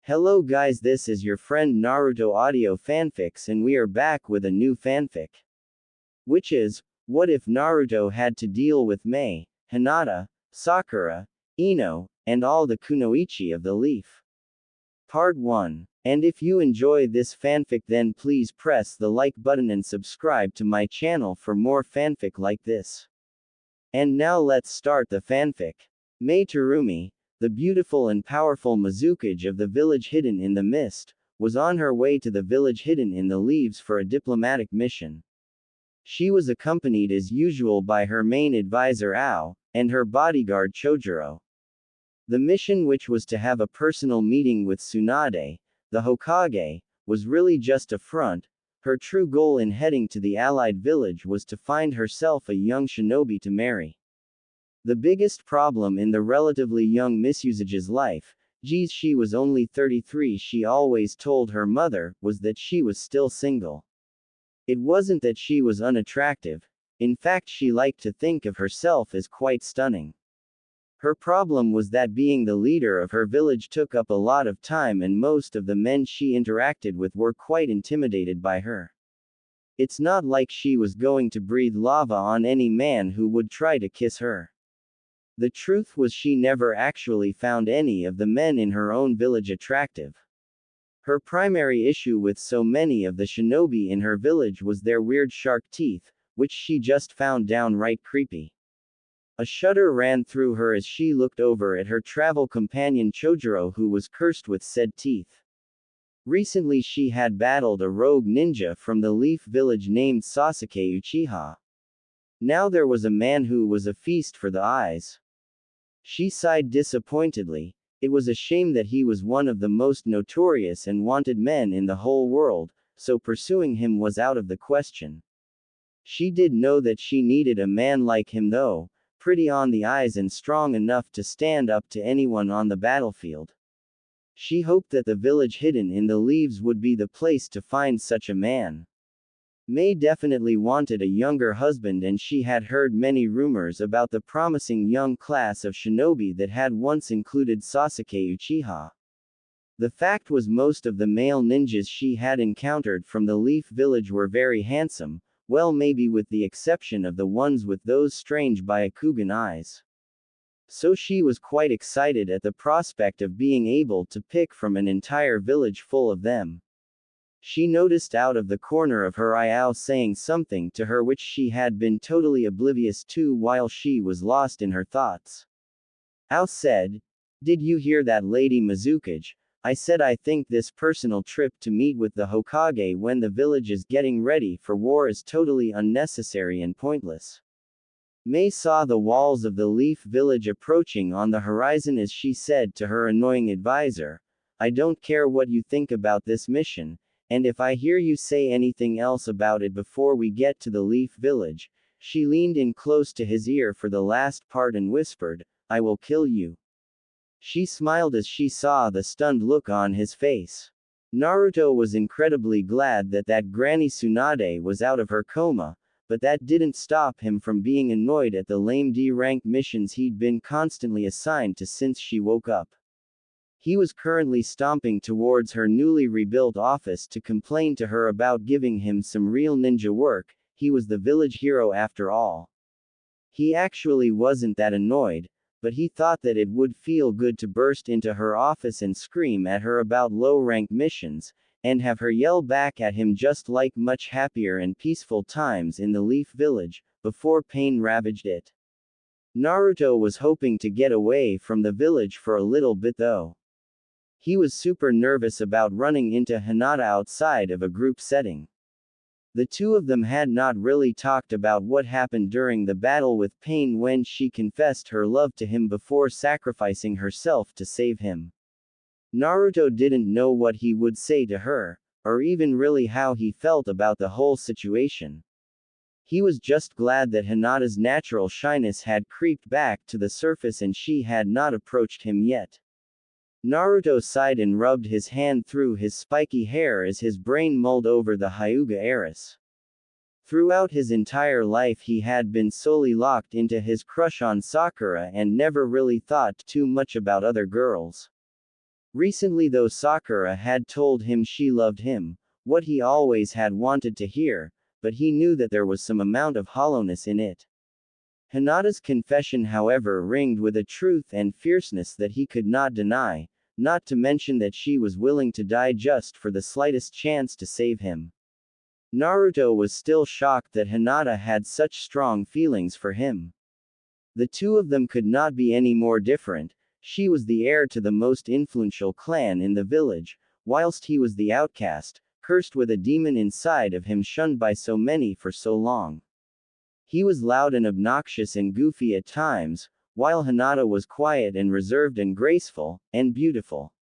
Hello guys, this is your friend Naruto Audio Fanfics and we are back with a new fanfic. Which is, what if Naruto had to deal with Mei, Hinata, Sakura, Ino, and all the Kunoichi of the Leaf? Part 1. And if you enjoy this fanfic then please press the like button and subscribe to my channel for more fanfic like this. And now let's start the fanfic. Mei Terumi, the beautiful and powerful Mizukage of the village hidden in the mist, was on her way to the village hidden in the leaves for a diplomatic mission. She was accompanied as usual by her main advisor Ao, and her bodyguard Chojuro. The mission, which was to have a personal meeting with Tsunade, the Hokage, was really just a front. Her true goal in heading to the allied village was to find herself a young shinobi to marry. The biggest problem in the relatively young Misusage's life, geez, she was only 33, she always told her mother, was that she was still single. It wasn't that she was unattractive, in fact she liked to think of herself as quite stunning. Her problem was that being the leader of her village took up a lot of time and most of the men she interacted with were quite intimidated by her. It's not like she was going to breathe lava on any man who would try to kiss her. The truth was she never actually found any of the men in her own village attractive. Her primary issue with so many of the shinobi in her village was their weird shark teeth, which she just found downright creepy. A shudder ran through her as she looked over at her travel companion Chojuro, who was cursed with said teeth. Recently she had battled a rogue ninja from the Leaf Village named Sasuke Uchiha. Now there was a man who was a feast for the eyes. She sighed disappointedly. It was a shame that he was one of the most notorious and wanted men in the whole world, so pursuing him was out of the question. She did know that she needed a man like him though, pretty on the eyes and strong enough to stand up to anyone on the battlefield. She hoped that the village hidden in the leaves would be the place to find such a man. Mei definitely wanted a younger husband and she had heard many rumors about the promising young class of shinobi that had once included Sasuke Uchiha. The fact was most of the male ninjas she had encountered from the Leaf Village were very handsome, well maybe with the exception of the ones with those strange Byakugan eyes. So she was quite excited at the prospect of being able to pick from an entire village full of them. She noticed out of the corner of her eye Ao saying something to her which she had been totally oblivious to while she was lost in her thoughts. Ao said, "Did you hear that, Lady Mizukage? I said I think this personal trip to meet with the Hokage when the village is getting ready for war is totally unnecessary and pointless." Mei saw the walls of the Leaf Village approaching on the horizon as she said to her annoying advisor, "I don't care what you think about this mission. And if I hear you say anything else about it before we get to the Leaf Village," she leaned in close to his ear for the last part and whispered, "I will kill you." She smiled as she saw the stunned look on his face. Naruto was incredibly glad that Granny Tsunade was out of her coma, but that didn't stop him from being annoyed at the lame D-rank missions he'd been constantly assigned to since she woke up. He was currently stomping towards her newly rebuilt office to complain to her about giving him some real ninja work. He was the village hero after all. He actually wasn't that annoyed, but he thought that it would feel good to burst into her office and scream at her about low-rank missions, and have her yell back at him just like much happier and peaceful times in the Leaf Village, before pain ravaged it. Naruto was hoping to get away from the village for a little bit though. He was super nervous about running into Hinata outside of a group setting. The two of them had not really talked about what happened during the battle with Pain when she confessed her love to him before sacrificing herself to save him. Naruto didn't know what he would say to her, or even really how he felt about the whole situation. He was just glad that Hinata's natural shyness had creeped back to the surface and she had not approached him yet. Naruto sighed and rubbed his hand through his spiky hair as his brain mulled over the Hyuga heiress. Throughout his entire life he had been solely locked into his crush on Sakura and never really thought too much about other girls. Recently though Sakura had told him she loved him, what he always had wanted to hear, but he knew that there was some amount of hollowness in it. Hinata's confession however ringed with a truth and fierceness that he could not deny, not to mention that she was willing to die just for the slightest chance to save him. Naruto was still shocked that Hinata had such strong feelings for him. The two of them could not be any more different. She was the heir to the most influential clan in the village, whilst he was the outcast, cursed with a demon inside of him, shunned by so many for so long. He was loud and obnoxious and goofy at times, while Hinata was quiet and reserved and graceful, and beautiful.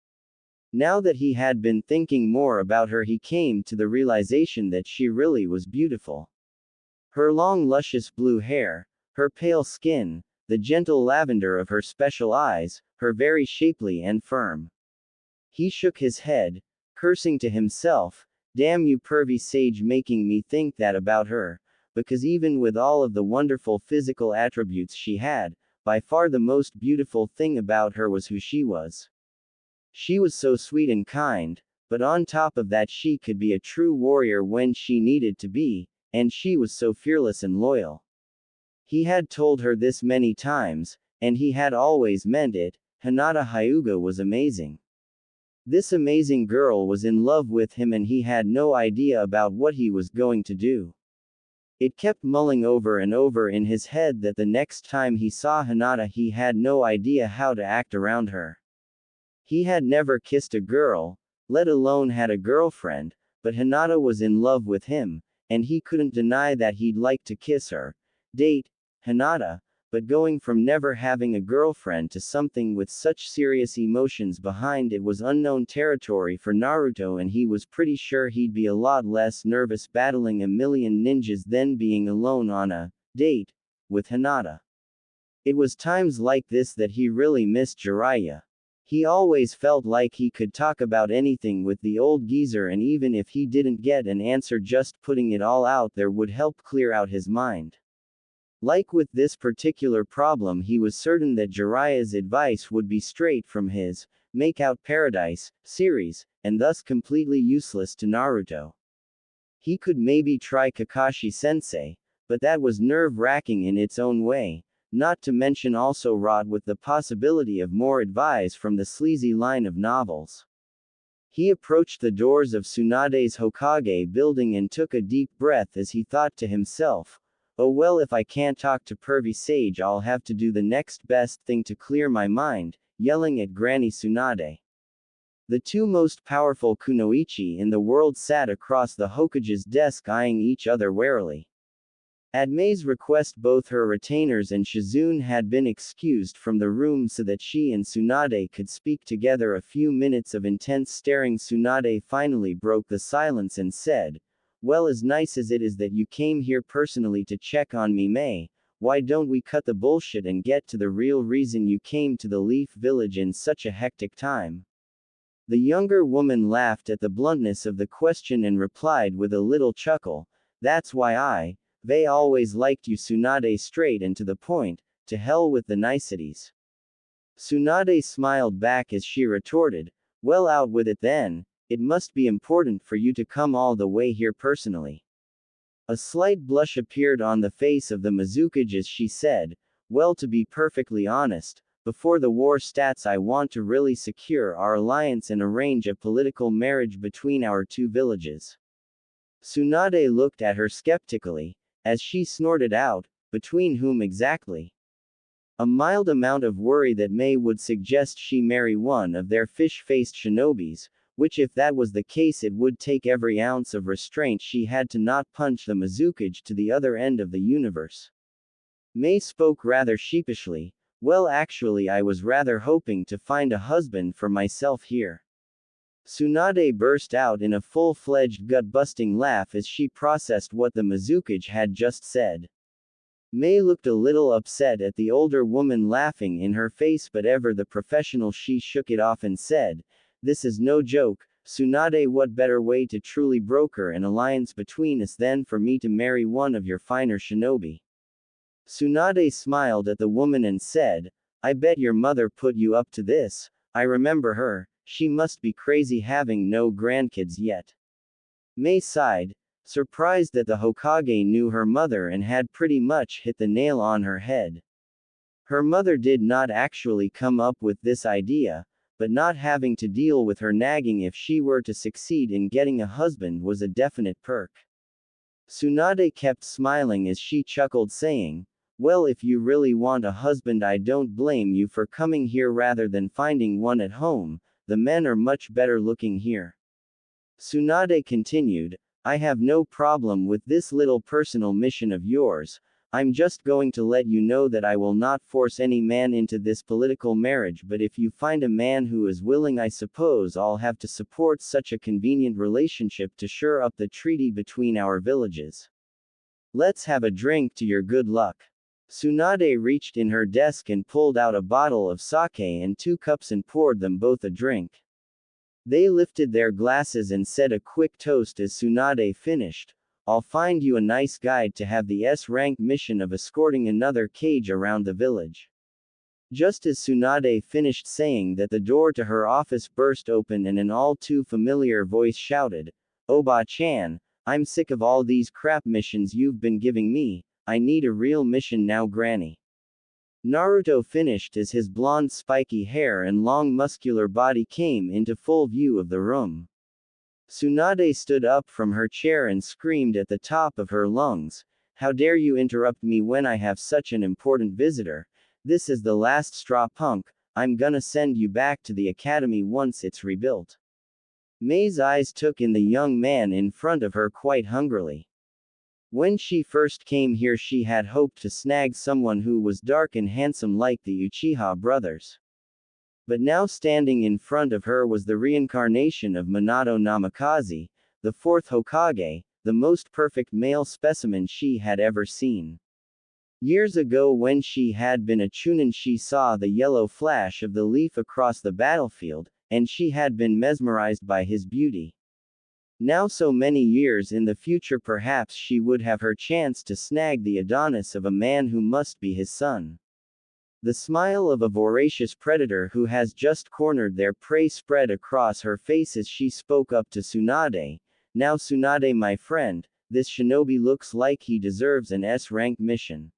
Now that he had been thinking more about her, he came to the realization that she really was beautiful. Her long luscious blue hair, her pale skin, the gentle lavender of her special eyes, her very shapely and firm. He shook his head, cursing to himself, "Damn you pervy sage, making me think that about her," because even with all of the wonderful physical attributes she had, by far the most beautiful thing about her was who she was. She was so sweet and kind, but on top of that she could be a true warrior when she needed to be, and she was so fearless and loyal. He had told her this many times, and he had always meant it. Hinata Hyuga was amazing. This amazing girl was in love with him and he had no idea about what he was going to do. It kept mulling over and over in his head that the next time he saw Hinata he had no idea how to act around her. He had never kissed a girl, let alone had a girlfriend, but Hinata was in love with him, and he couldn't deny that he'd like to kiss her, date Hinata, but going from never having a girlfriend to something with such serious emotions behind it was unknown territory for Naruto, and he was pretty sure he'd be a lot less nervous battling a million ninjas than being alone on a date with Hinata. It was times like this that he really missed Jiraiya. He always felt like he could talk about anything with the old geezer, and even if he didn't get an answer, just putting it all out there would help clear out his mind. Like with this particular problem, he was certain that Jiraiya's advice would be straight from his Make Out Paradise series, and thus completely useless to Naruto. He could maybe try Kakashi-sensei, but that was nerve-wracking in its own way, not to mention also wrought with the possibility of more advice from the sleazy line of novels. He approached the doors of Tsunade's Hokage building and took a deep breath as he thought to himself, "Oh well, if I can't talk to pervy sage, I'll have to do the next best thing to clear my mind," yelling at Granny Tsunade. The two most powerful Kunoichi in the world sat across the Hokage's desk, eyeing each other warily. At Mei's request, both her retainers and Shizune had been excused from the room so that she and Tsunade could speak together. A few minutes of intense staring. Tsunade finally broke the silence and said, "Well, as nice as it is that you came here personally to check on me, Mei, why don't we cut the bullshit and get to the real reason you came to the Leaf Village in such a hectic time?" The younger woman laughed at the bluntness of the question and replied with a little chuckle, "That's why they always liked you, Tsunade, straight and to the point, to hell with the niceties." Tsunade smiled back as she retorted, "Well, out with it then, it must be important for you to come all the way here personally." A slight blush appeared on the face of the Mizukage as she said, "Well, to be perfectly honest, before the war starts I want to really secure our alliance and arrange a political marriage between our two villages." Tsunade looked at her skeptically, as she snorted out, "Between whom exactly?" A mild amount of worry that Mei would suggest she marry one of their fish-faced shinobis, which if that was the case it would take every ounce of restraint she had to not punch the Mizukage to the other end of the universe. Mei spoke rather sheepishly, "Well, actually I was rather hoping to find a husband for myself here." Tsunade burst out in a full-fledged gut-busting laugh as she processed what the Mizukage had just said. Mei looked a little upset at the older woman laughing in her face, but ever the professional she shook it off and said, "This is no joke, Tsunade. What better way to truly broker an alliance between us than for me to marry one of your finer shinobi?" Tsunade smiled at the woman and said, "I bet your mother put you up to this. I remember her, she must be crazy having no grandkids yet. Mei sighed, surprised that the Hokage knew her mother and had pretty much hit the nail on her head. Her mother did not actually come up with this idea, but not having to deal with her nagging if she were to succeed in getting a husband was a definite perk. Tsunade kept smiling as she chuckled, saying, "Well, if you really want a husband, I don't blame you for coming here rather than finding one at home. The men are much better looking here." Tsunade continued, "I have no problem with this little personal mission of yours. I'm just going to let you know that I will not force any man into this political marriage, but if you find a man who is willing, I suppose I'll have to support such a convenient relationship to shore up the treaty between our villages. Let's have a drink to your good luck." Tsunade reached in her desk and pulled out a bottle of sake and 2 cups and poured them both a drink. They lifted their glasses and said a quick toast as Tsunade finished. "I'll find you a nice guide to have the S-rank mission of escorting another kage around the village." Just as Tsunade finished saying that, the door to her office burst open and an all too familiar voice shouted, "Oba-chan, I'm sick of all these crap missions you've been giving me. I need a real mission now, Granny." Naruto finished as his blonde spiky hair and long muscular body came into full view of the room. Tsunade stood up from her chair and screamed at the top of her lungs, "How dare you interrupt me when I have such an important visitor? This is the last straw, punk. I'm gonna send you back to the academy once it's rebuilt." Mei's eyes took in the young man in front of her quite hungrily. When she first came here, she had hoped to snag someone who was dark and handsome like the Uchiha brothers. But now standing in front of her was the reincarnation of Minato Namikaze, the 4th Hokage, the most perfect male specimen she had ever seen. Years ago, when she had been a Chunin, she saw the yellow flash of the leaf across the battlefield, and she had been mesmerized by his beauty. Now, so many years in the future, perhaps she would have her chance to snag the Adonis of a man who must be his son. The smile of a voracious predator who has just cornered their prey spread across her face as she spoke up to Tsunade. "Now, Tsunade, my friend, this shinobi looks like he deserves an S-rank mission."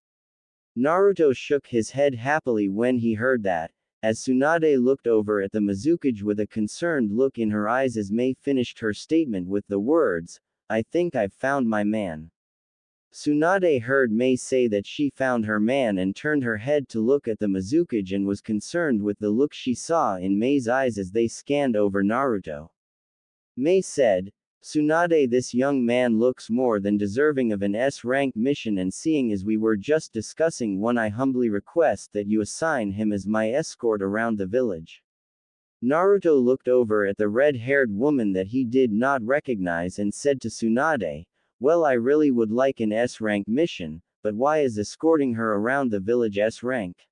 Naruto shook his head happily when he heard that, as Tsunade looked over at the Mizukage with a concerned look in her eyes as Mei finished her statement with the words, "I think I've found my man." Tsunade heard Mei say that she found her man and turned her head to look at the Mizukage and was concerned with the look she saw in Mei's eyes as they scanned over Naruto. Mei said, "Tsunade, this young man looks more than deserving of an S-rank mission, and seeing as we were just discussing one, I humbly request that you assign him as my escort around the village." Naruto looked over at the red-haired woman that he did not recognize and said to Tsunade, "Well, I really would like an S-rank mission, but why is escorting her around the village S-rank?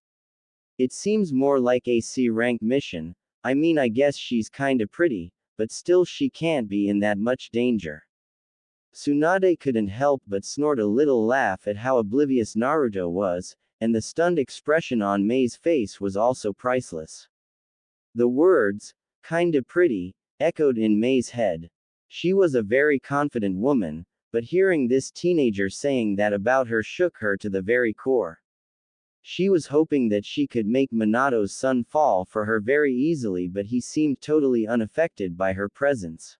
It seems more like a C-rank mission. I mean, I guess she's kinda pretty, but still she can't be in that much danger." Tsunade couldn't help but snort a little laugh at how oblivious Naruto was, and the stunned expression on Mei's face was also priceless. The words, "kinda pretty," echoed in Mei's head. She was a very confident woman, but hearing this teenager saying that about her shook her to the very core. She was hoping that she could make Minato's son fall for her very easily, but he seemed totally unaffected by her presence.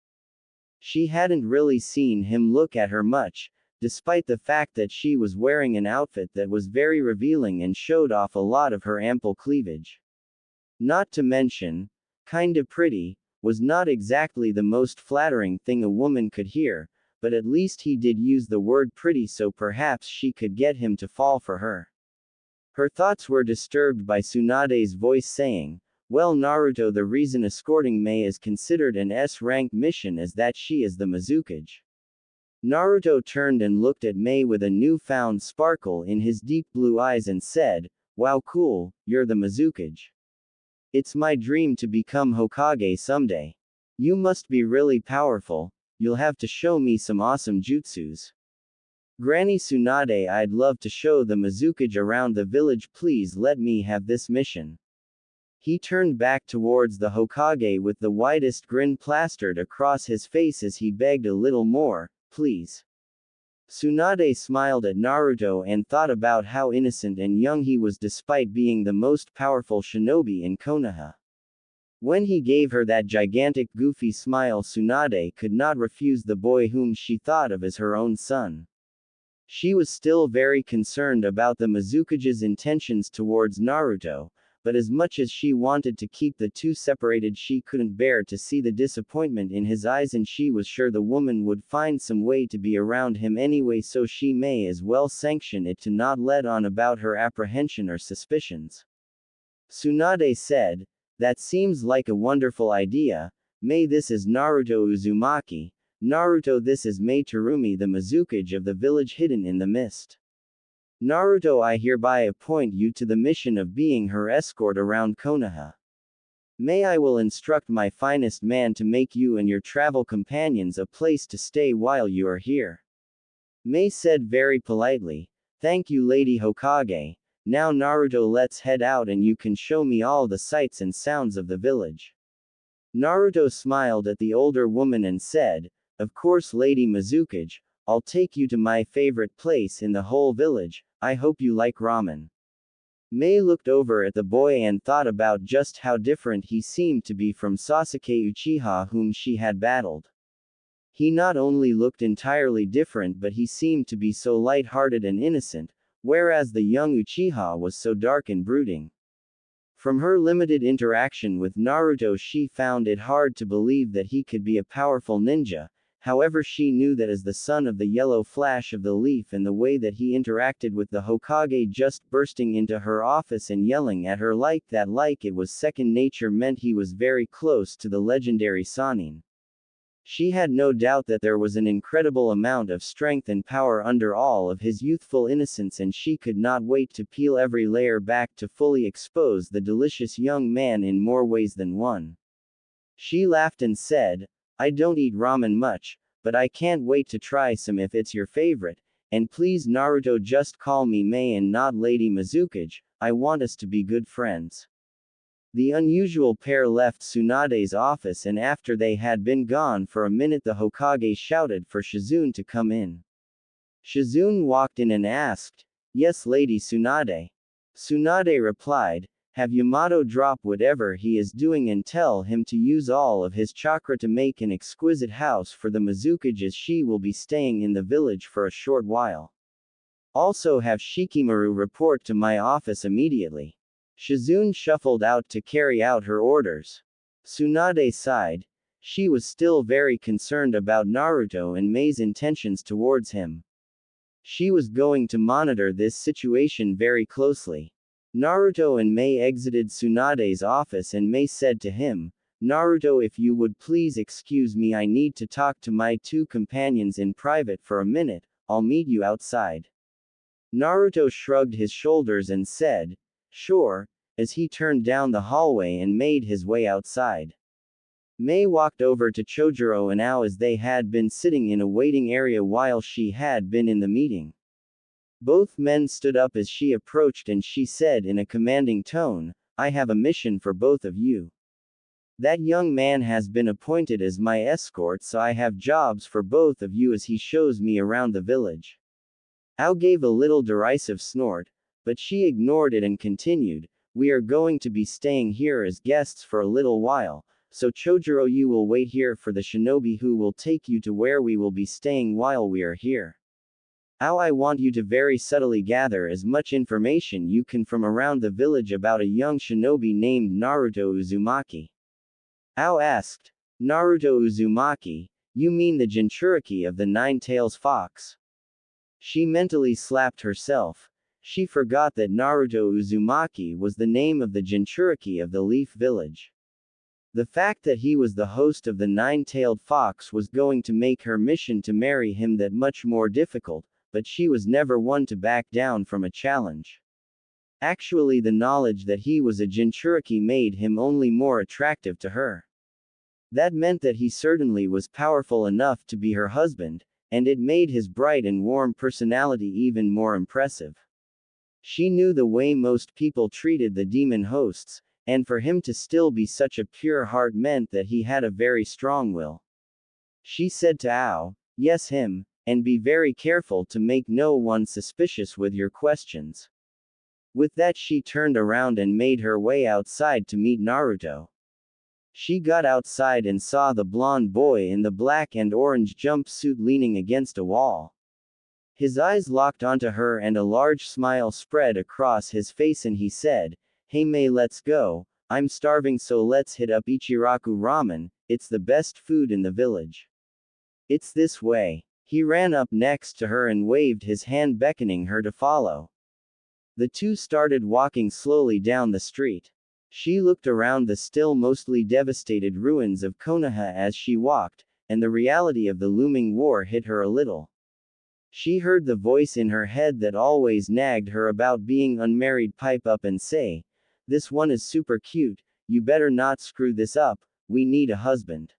She hadn't really seen him look at her much, despite the fact that she was wearing an outfit that was very revealing and showed off a lot of her ample cleavage. Not to mention, "kinda pretty" was not exactly the most flattering thing a woman could hear, but at least he did use the word pretty, so perhaps she could get him to fall for her. Her thoughts were disturbed by Tsunade's voice saying, "Well, Naruto, the reason escorting Mei is considered an S-rank mission is that she is the Mizukage." Naruto turned and looked at Mei with a newfound sparkle in his deep blue eyes and said, "Wow, cool, you're the Mizukage. It's my dream to become Hokage someday. You must be really powerful. You'll have to show me some awesome jutsus." "Granny Tsunade, I'd love to show the Mizukage around the village. Please let me have this mission." He turned back towards the Hokage with the widest grin plastered across his face as he begged a little more, please. Tsunade smiled at Naruto and thought about how innocent and young he was despite being the most powerful shinobi in Konoha. When he gave her that gigantic goofy smile, Tsunade could not refuse the boy whom she thought of as her own son. She was still very concerned about the Mizukage's intentions towards Naruto, but as much as she wanted to keep the two separated, she couldn't bear to see the disappointment in his eyes, and she was sure the woman would find some way to be around him anyway, so she may as well sanction it to not let on about her apprehension or suspicions. Tsunade said, that seems like a wonderful idea. May, this is Naruto Uzumaki. Naruto, this is May Terumi, the Mizukage of the village hidden in the mist. Naruto, I hereby appoint you to the mission of being her escort around Konoha. May, I will instruct my finest man to make you and your travel companions a place to stay while you are here. May said very politely, thank you, Lady Hokage. Now Naruto, let's head out and you can show me all the sights and sounds of the village. Naruto smiled at the older woman and said, of course, Lady Mizukage, I'll take you to my favorite place in the whole village. I hope you like ramen. May looked over at the boy and thought about just how different he seemed to be from Sasuke Uchiha, whom she had battled. He not only looked entirely different, but he seemed to be so light-hearted and innocent, whereas the young Uchiha was so dark and brooding. From her limited interaction with Naruto, she found it hard to believe that he could be a powerful ninja. However, she knew that as the son of the yellow flash of the leaf, and the way that he interacted with the Hokage, just bursting into her office and yelling at her like that, like it was second nature, meant he was very close to the legendary Sannin. She had no doubt that there was an incredible amount of strength and power under all of his youthful innocence, and she could not wait to peel every layer back to fully expose the delicious young man in more ways than one. She laughed and said, I don't eat ramen much, but I can't wait to try some if it's your favorite, and please Naruto, just call me May and not Lady Mizukage. I want us to be good friends. The unusual pair left Tsunade's office, and after they had been gone for a minute, the Hokage shouted for Shizune to come in. Shizune walked in and asked, yes, Lady Tsunade. Tsunade replied, have Yamato drop whatever he is doing and tell him to use all of his chakra to make an exquisite house for the Mizukage, as she will be staying in the village for a short while. Also have Shikamaru report to my office immediately. Shizune shuffled out to carry out her orders. Tsunade sighed. She was still very concerned about Naruto and May's intentions towards him. She was going to monitor this situation very closely. Naruto and May exited Tsunade's office, and May said to him, Naruto, if you would please excuse me, I need to talk to my two companions in private for a minute. I'll meet you outside. Naruto shrugged his shoulders and said, sure, as he turned down the hallway and made his way outside. May walked over to Chojuro and Ao as they had been sitting in a waiting area while she had been in the meeting. Both men stood up as she approached, and she said in a commanding tone, I have a mission for both of you. That young man has been appointed as my escort, so I have jobs for both of you as he shows me around the village. Ao gave a little derisive snort, but she ignored it and continued, we are going to be staying here as guests for a little while, so Chojuro, you will wait here for the shinobi who will take you to where we will be staying while we are here. Ao, I want you to very subtly gather as much information you can from around the village about a young shinobi named Naruto Uzumaki. Ao asked, Naruto Uzumaki? You mean the Jinchuriki of the Nine-Tails Fox? She mentally slapped herself. She forgot that Naruto Uzumaki was the name of the Jinchuriki of the Leaf Village. The fact that he was the host of the Nine-Tailed Fox was going to make her mission to marry him that much more difficult, but she was never one to back down from a challenge. Actually, the knowledge that he was a Jinchuriki made him only more attractive to her. That meant that he certainly was powerful enough to be her husband, and it made his bright and warm personality even more impressive. She knew the way most people treated the demon hosts, and for him to still be such a pure heart meant that he had a very strong will. She said to Ao, "Yes, him, and be very careful to make no one suspicious with your questions." With that, she turned around and made her way outside to meet Naruto. She got outside and saw the blonde boy in the black and orange jumpsuit leaning against a wall. His eyes locked onto her and a large smile spread across his face, and he said, "Hey May, let's go. I'm starving, so let's hit up Ichiraku Ramen, it's the best food in the village." "It's this way." He ran up next to her and waved his hand, beckoning her to follow. The two started walking slowly down the street. She looked around the still mostly devastated ruins of Konoha as she walked, and the reality of the looming war hit her a little. She heard the voice in her head that always nagged her about being unmarried pipe up and say, "This one is super cute, you better not screw this up, we need a husband."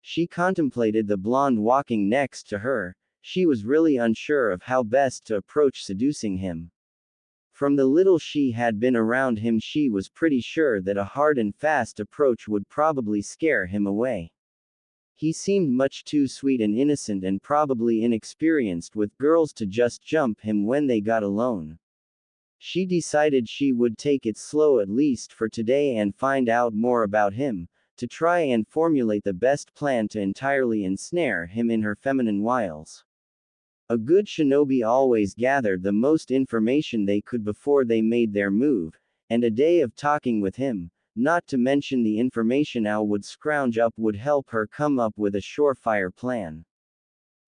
She contemplated the blonde walking next to her. She was really unsure of how best to approach seducing him. From the little she had been around him, she was pretty sure that a hard and fast approach would probably scare him away. He seemed much too sweet and innocent and probably inexperienced with girls to just jump him when they got alone. She decided she would take it slow at least for today and find out more about him, to try and formulate the best plan to entirely ensnare him in her feminine wiles. A good shinobi always gathered the most information they could before they made their move, and a day of talking with him, not to mention the information Al would scrounge up, would help her come up with a surefire plan.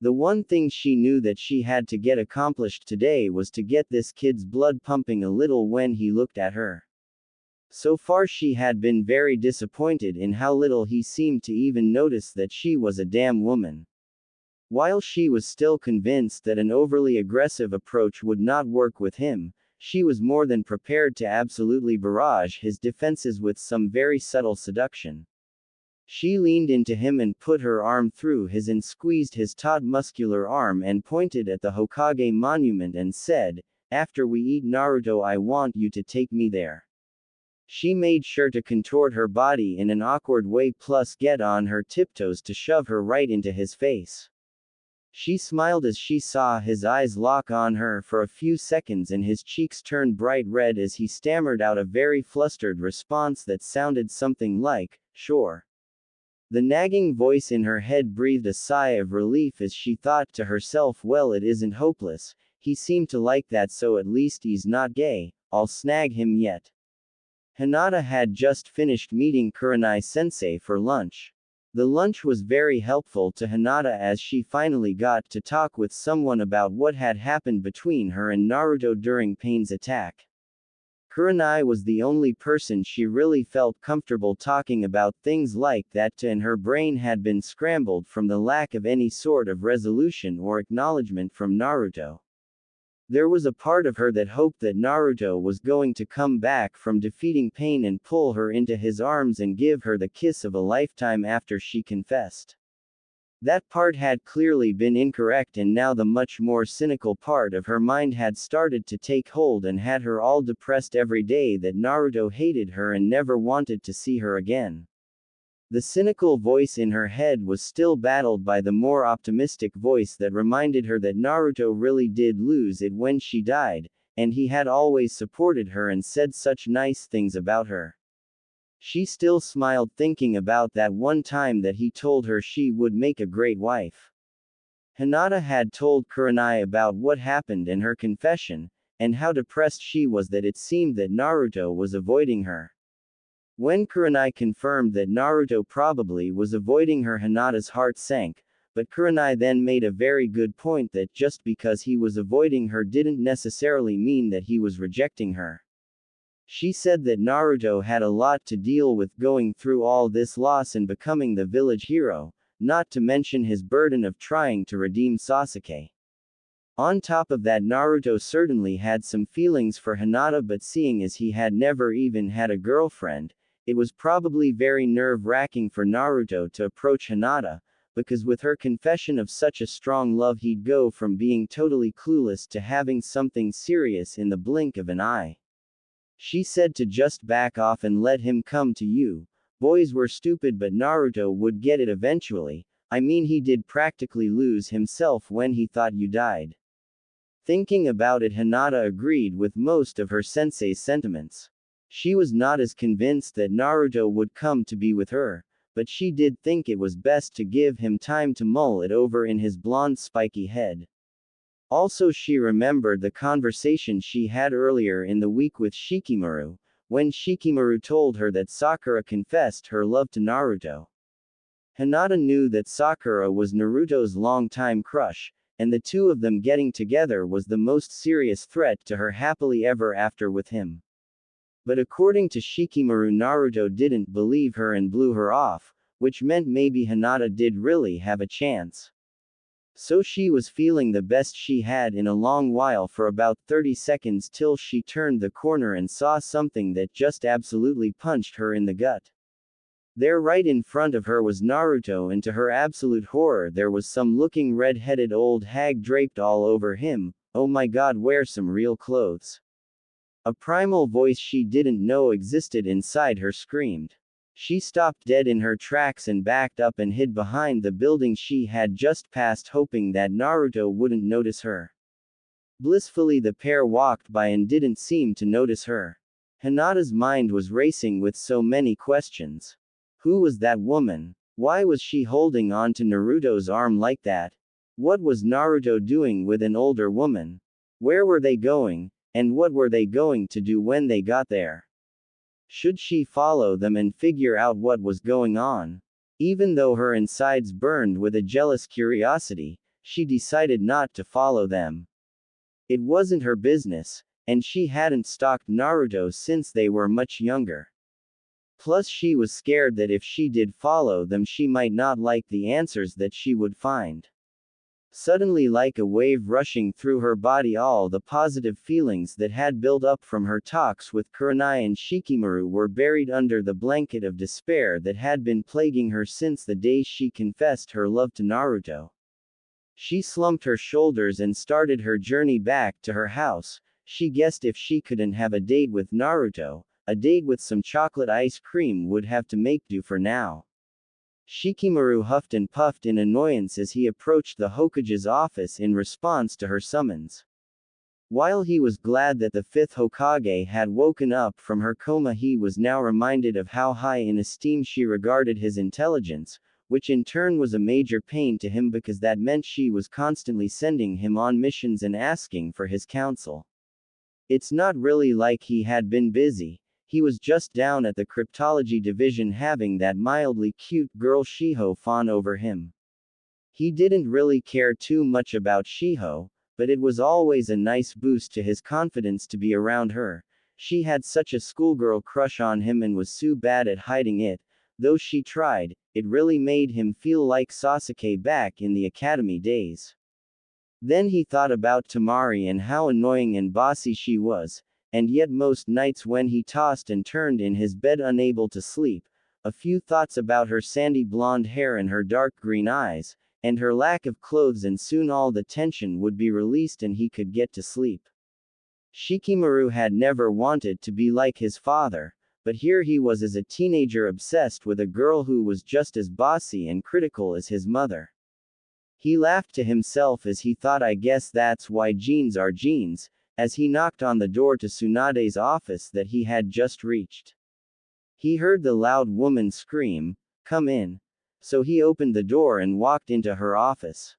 The one thing she knew that she had to get accomplished today was to get this kid's blood pumping a little when he looked at her. So far she had been very disappointed in how little he seemed to even notice that she was a damn woman. While she was still convinced that an overly aggressive approach would not work with him, she was more than prepared to absolutely barrage his defenses with some very subtle seduction. She leaned into him and put her arm through his and squeezed his taut muscular arm and pointed at the Hokage monument and said, "After we eat Naruto, I want you to take me there." She made sure to contort her body in an awkward way plus get on her tiptoes to shove her right into his face. She smiled as she saw his eyes lock on her for a few seconds and his cheeks turned bright red as he stammered out a very flustered response that sounded something like, "Sure." The nagging voice in her head breathed a sigh of relief as she thought to herself, "Well, it isn't hopeless, he seemed to like that, so at least he's not gay, I'll snag him yet." Hinata had just finished meeting Kurenai-sensei for lunch. The lunch was very helpful to Hinata as she finally got to talk with someone about what had happened between her and Naruto during Pain's attack. Kurenai was the only person she really felt comfortable talking about things like that to, and her brain had been scrambled from the lack of any sort of resolution or acknowledgement from Naruto. There was a part of her that hoped that Naruto was going to come back from defeating Pain and pull her into his arms and give her the kiss of a lifetime after she confessed. That part had clearly been incorrect, and now the much more cynical part of her mind had started to take hold and had her all depressed every day that Naruto hated her and never wanted to see her again. The cynical voice in her head was still battled by the more optimistic voice that reminded her that Naruto really did lose it when she died, and he had always supported her and said such nice things about her. She still smiled thinking about that one time that he told her she would make a great wife. Hinata had told Kurenai about what happened in her confession, and how depressed she was that it seemed that Naruto was avoiding her. When Kurenai confirmed that Naruto probably was avoiding her, Hinata's heart sank, but Kurenai then made a very good point that just because he was avoiding her didn't necessarily mean that he was rejecting her. She said that Naruto had a lot to deal with going through all this loss and becoming the village hero, not to mention his burden of trying to redeem Sasuke. On top of that, Naruto certainly had some feelings for Hinata, but seeing as he had never even had a girlfriend, it was probably very nerve-wracking for Naruto to approach Hinata, because with her confession of such a strong love he'd go from being totally clueless to having something serious in the blink of an eye. She said to just back off and let him come to you. Boys were stupid, but Naruto would get it eventually. I mean, he did practically lose himself when he thought you died. Thinking about it, Hinata agreed with most of her sensei's sentiments. She was not as convinced that Naruto would come to be with her, but she did think it was best to give him time to mull it over in his blonde spiky head. Also, she remembered the conversation she had earlier in the week with Shikamaru, when Shikamaru told her that Sakura confessed her love to Naruto. Hinata knew that Sakura was Naruto's longtime crush, and the two of them getting together was the most serious threat to her happily ever after with him. But according to Shikamaru, Naruto didn't believe her and blew her off, which meant maybe Hinata did really have a chance. So she was feeling the best she had in a long while for about 30 seconds till she turned the corner and saw something that just absolutely punched her in the gut. There right in front of her was Naruto, and to her absolute horror there was some looking red-headed old hag draped all over him. Oh my god, wear some real clothes. A primal voice she didn't know existed inside her screamed. She stopped dead in her tracks and backed up and hid behind the building she had just passed, hoping that Naruto wouldn't notice her. Blissfully the pair walked by and didn't seem to notice her. Hinata's mind was racing with so many questions. Who was that woman? Why was she holding on to Naruto's arm like that? What was Naruto doing with an older woman? Where were they going, and what were they going to do when they got there? Should she follow them and figure out what was going on? Even though her insides burned with a jealous curiosity, she decided not to follow them. It wasn't her business, and she hadn't stalked Naruto since they were much younger. Plus, she was scared that if she did follow them, she might not like the answers that she would find. Suddenly, like a wave rushing through her body, all the positive feelings that had built up from her talks with Kuronai and Shikamaru were buried under the blanket of despair that had been plaguing her since the day she confessed her love to Naruto. She slumped her shoulders and started her journey back to her house. She guessed if she couldn't have a date with Naruto, a date with some chocolate ice cream would have to make do for now. Shikamaru huffed and puffed in annoyance as he approached the Hokage's office in response to her summons. While he was glad that the fifth Hokage had woken up from her coma, he was now reminded of how high in esteem she regarded his intelligence, which in turn was a major pain to him because that meant she was constantly sending him on missions and asking for his counsel. It's not really like he had been busy. He was just down at the cryptology division having that mildly cute girl Shiho fawn over him. He didn't really care too much about Shiho, but it was always a nice boost to his confidence to be around her. She had such a schoolgirl crush on him and was so bad at hiding it. Though she tried, it really made him feel like Sasuke back in the academy days. Then he thought about Tamari and how annoying and bossy she was. And yet most nights when he tossed and turned in his bed unable to sleep, a few thoughts about her sandy blonde hair and her dark green eyes, and her lack of clothes, and soon all the tension would be released and he could get to sleep. Shikamaru had never wanted to be like his father, but here he was as a teenager obsessed with a girl who was just as bossy and critical as his mother. He laughed to himself as he thought, I guess that's why genes are genes, as he knocked on the door to Tsunade's office that he had just reached. He heard the loud woman scream, "Come in." So he opened the door and walked into her office.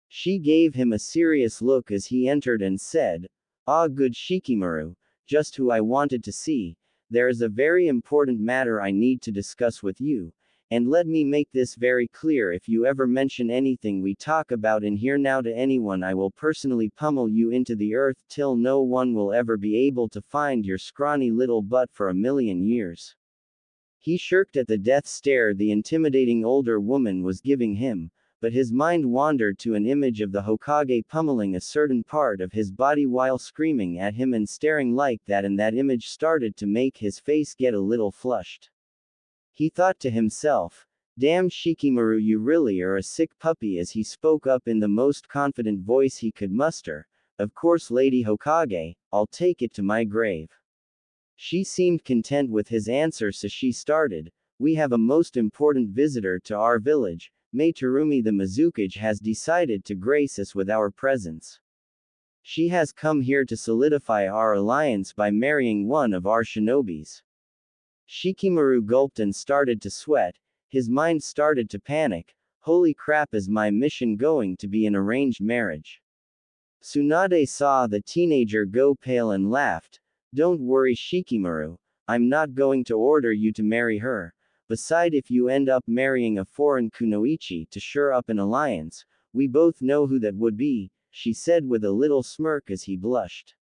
She gave him a serious look as he entered and said, "Ah, good Shikamaru, just who I wanted to see. There is a very important matter I need to discuss with you. And let me make this very clear, if you ever mention anything we talk about in here now to anyone, I will personally pummel you into the earth till no one will ever be able to find your scrawny little butt for a million years." He shirked at the death stare the intimidating older woman was giving him, but his mind wandered to an image of the Hokage pummeling a certain part of his body while screaming at him and staring like that, and that image started to make his face get a little flushed. He thought to himself, "Damn Shikamaru, you really are a sick puppy," as he spoke up in the most confident voice he could muster. "Of course, Lady Hokage, I'll take it to my grave." She seemed content with his answer, so she started. We have a most important visitor to our village. May Terumi the Mizukage has decided to grace us with our presence. She has come here to solidify our alliance by marrying one of our shinobis. Shikamaru gulped and started to sweat. His mind started to panic. Holy crap, is my mission going to be an arranged marriage? Tsunade saw the teenager go pale and laughed. Don't worry, Shikamaru. I'm not going to order you to marry her. Besides, if you end up marrying a foreign Kunoichi to shore up an alliance, we both know who that would be, she said with a little smirk as he blushed.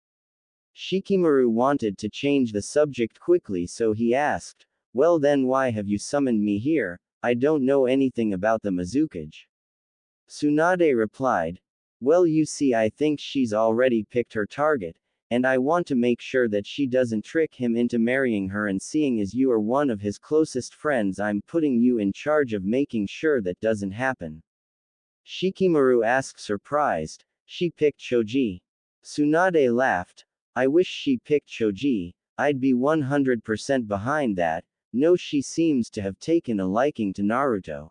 Shikamaru wanted to change the subject quickly, so he asked, well then, why have you summoned me here? I don't know anything about the Mizukage. Tsunade replied, well, you see, I think she's already picked her target, and I want to make sure that she doesn't trick him into marrying her, and seeing as you are one of his closest friends, I'm putting you in charge of making sure that doesn't happen. Shikamaru asked, surprised. She picked Choji. Tsunade laughed. I wish she picked Choji. I'd be 100% behind that. No, she seems to have taken a liking to Naruto.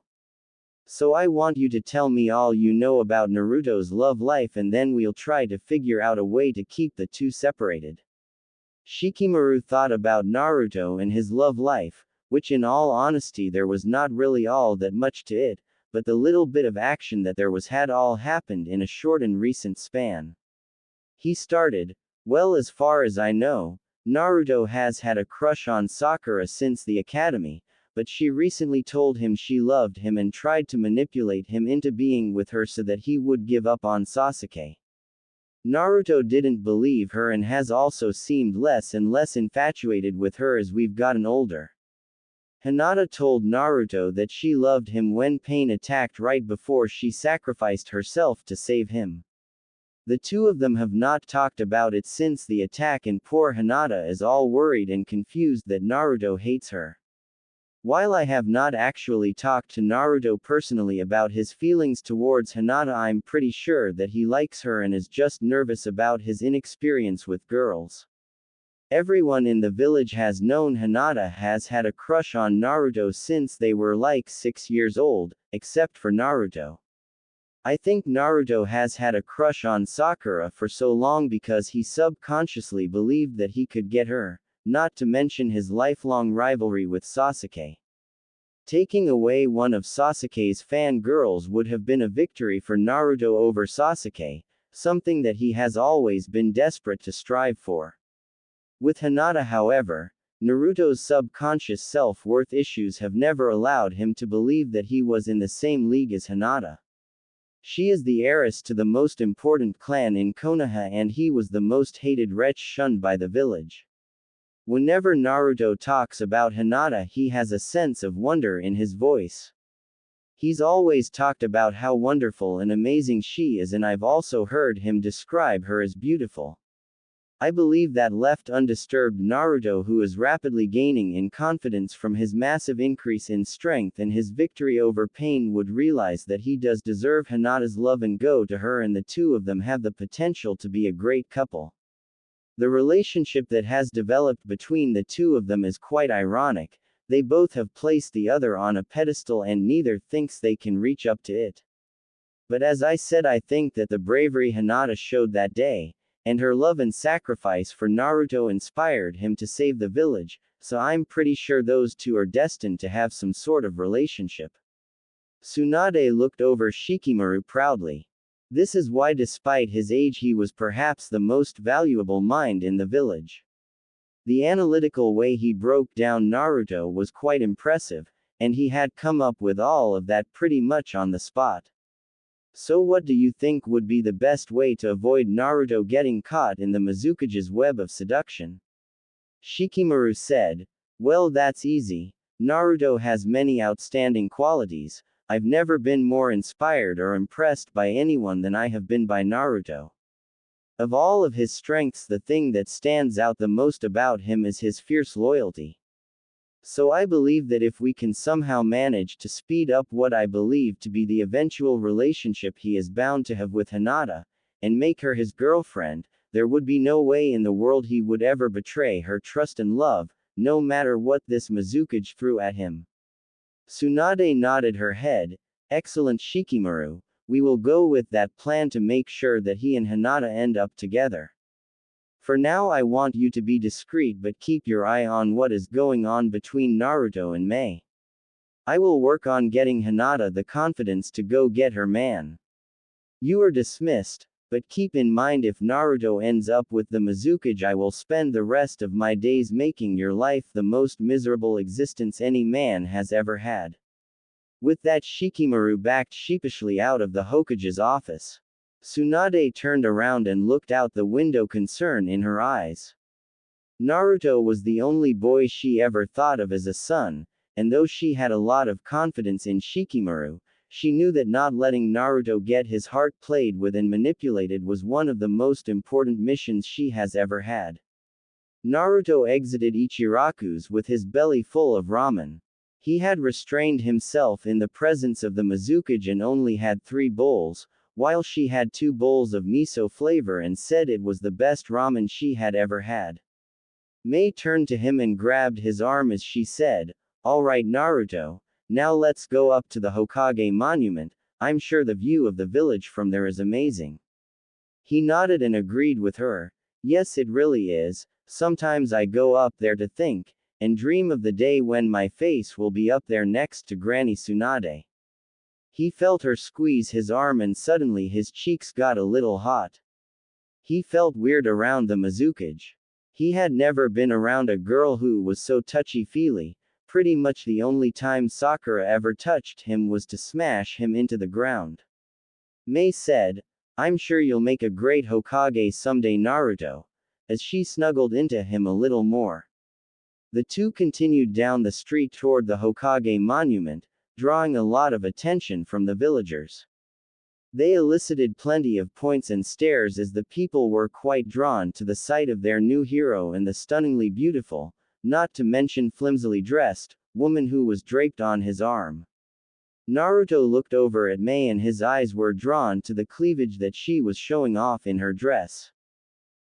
So I want you to tell me all you know about Naruto's love life, and then we'll try to figure out a way to keep the two separated. Shikamaru thought about Naruto and his love life, which in all honesty there was not really all that much to it, but the little bit of action that there was had all happened in a short and recent span. He started, well, as far as I know, Naruto has had a crush on Sakura since the academy, but she recently told him she loved him and tried to manipulate him into being with her so that he would give up on Sasuke. Naruto didn't believe her and has also seemed less and less infatuated with her as we've gotten older. Hinata told Naruto that she loved him when Pain attacked right before she sacrificed herself to save him. The two of them have not talked about it since the attack, and poor Hinata is all worried and confused that Naruto hates her. While I have not actually talked to Naruto personally about his feelings towards Hinata, I'm pretty sure that he likes her and is just nervous about his inexperience with girls. Everyone in the village has known Hinata has had a crush on Naruto since they were like 6 years old, except for Naruto. I think Naruto has had a crush on Sakura for so long because he subconsciously believed that he could get her, not to mention his lifelong rivalry with Sasuke. Taking away one of Sasuke's fangirls would have been a victory for Naruto over Sasuke, something that he has always been desperate to strive for. With Hinata, however, Naruto's subconscious self-worth issues have never allowed him to believe that he was in the same league as Hinata. She is the heiress to the most important clan in Konoha, and he was the most hated wretch shunned by the village. Whenever Naruto talks about Hinata, he has a sense of wonder in his voice. He's always talked about how wonderful and amazing she is, and I've also heard him describe her as beautiful. I believe that left undisturbed Naruto, who is rapidly gaining in confidence from his massive increase in strength and his victory over Pain, would realize that he does deserve Hinata's love and go to her, and the two of them have the potential to be a great couple. The relationship that has developed between the two of them is quite ironic. They both have placed the other on a pedestal and neither thinks they can reach up to it. But as I said, I think that the bravery Hinata showed that day, and her love and sacrifice for Naruto inspired him to save the village, so I'm pretty sure those two are destined to have some sort of relationship. Tsunade looked over Shikamaru proudly. This is why despite his age he was perhaps the most valuable mind in the village. The analytical way he broke down Naruto was quite impressive, and he had come up with all of that pretty much on the spot. So what do you think would be the best way to avoid Naruto getting caught in the Mizukage's web of seduction? Shikamaru said, well, that's easy. Naruto has many outstanding qualities. I've never been more inspired or impressed by anyone than I have been by Naruto. Of all of his strengths, the thing that stands out the most about him is his fierce loyalty. So I believe that if we can somehow manage to speed up what I believe to be the eventual relationship he is bound to have with Hinata, and make her his girlfriend, there would be no way in the world he would ever betray her trust and love, no matter what this Mizukage threw at him. Tsunade nodded her head. Excellent Shikamaru, we will go with that plan to make sure that he and Hinata end up together. For now I want you to be discreet but keep your eye on what is going on between Naruto and Mei. I will work on getting Hinata the confidence to go get her man. You are dismissed, but keep in mind if Naruto ends up with the Mizukage I will spend the rest of my days making your life the most miserable existence any man has ever had. With that Shikamaru backed sheepishly out of the Hokage's office. Tsunade turned around and looked out the window, concern in her eyes. Naruto was the only boy she ever thought of as a son, and though she had a lot of confidence in Shikamaru, she knew that not letting Naruto get his heart played with and manipulated was one of the most important missions she has ever had. Naruto exited Ichiraku's with his belly full of ramen. He had restrained himself in the presence of the Mizukage and only had 3 bowls, while she had 2 bowls of miso flavor and said it was the best ramen she had ever had. Mei turned to him and grabbed his arm as she said, "All right Naruto, now let's go up to the Hokage monument, I'm sure the view of the village from there is amazing." He nodded and agreed with her. Yes, it really is. Sometimes I go up there to think, and dream of the day when my face will be up there next to Granny Tsunade. He felt her squeeze his arm and suddenly his cheeks got a little hot. He felt weird around the Mizukage. He had never been around a girl who was so touchy-feely. Pretty much the only time Sakura ever touched him was to smash him into the ground. Mei said, "I'm sure you'll make a great Hokage someday Naruto," as she snuggled into him a little more. The two continued down the street toward the Hokage monument, drawing a lot of attention from the villagers. They elicited plenty of points and stares as the people were quite drawn to the sight of their new hero and the stunningly beautiful, not to mention flimsily dressed, woman who was draped on his arm. Naruto looked over at Mei and his eyes were drawn to the cleavage that she was showing off in her dress.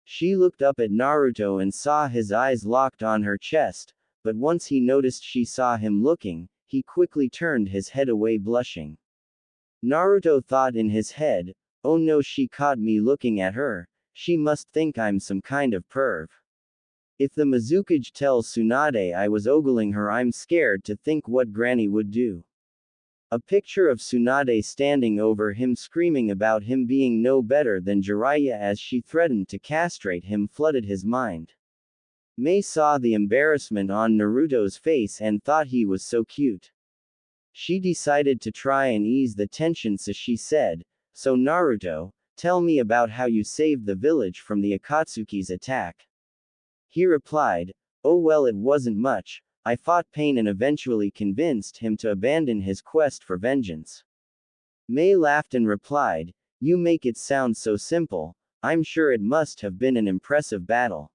She looked up at Naruto and saw his eyes locked on her chest, but once he noticed she saw him looking, he quickly turned his head away blushing. Naruto thought in his head, "Oh no, she caught me looking at her, she must think I'm some kind of perv. If the Mizukage tells Tsunade I was ogling her, I'm scared to think what Granny would do." A picture of Tsunade standing over him screaming about him being no better than Jiraiya as she threatened to castrate him flooded his mind. Mei saw the embarrassment on Naruto's face and thought he was so cute. She decided to try and ease the tension, so she said, "So Naruto, tell me about how you saved the village from the Akatsuki's attack." He replied, "Oh well, it wasn't much. I fought Pain and eventually convinced him to abandon his quest for vengeance." Mei laughed and replied, "You make it sound so simple. I'm sure it must have been an impressive battle.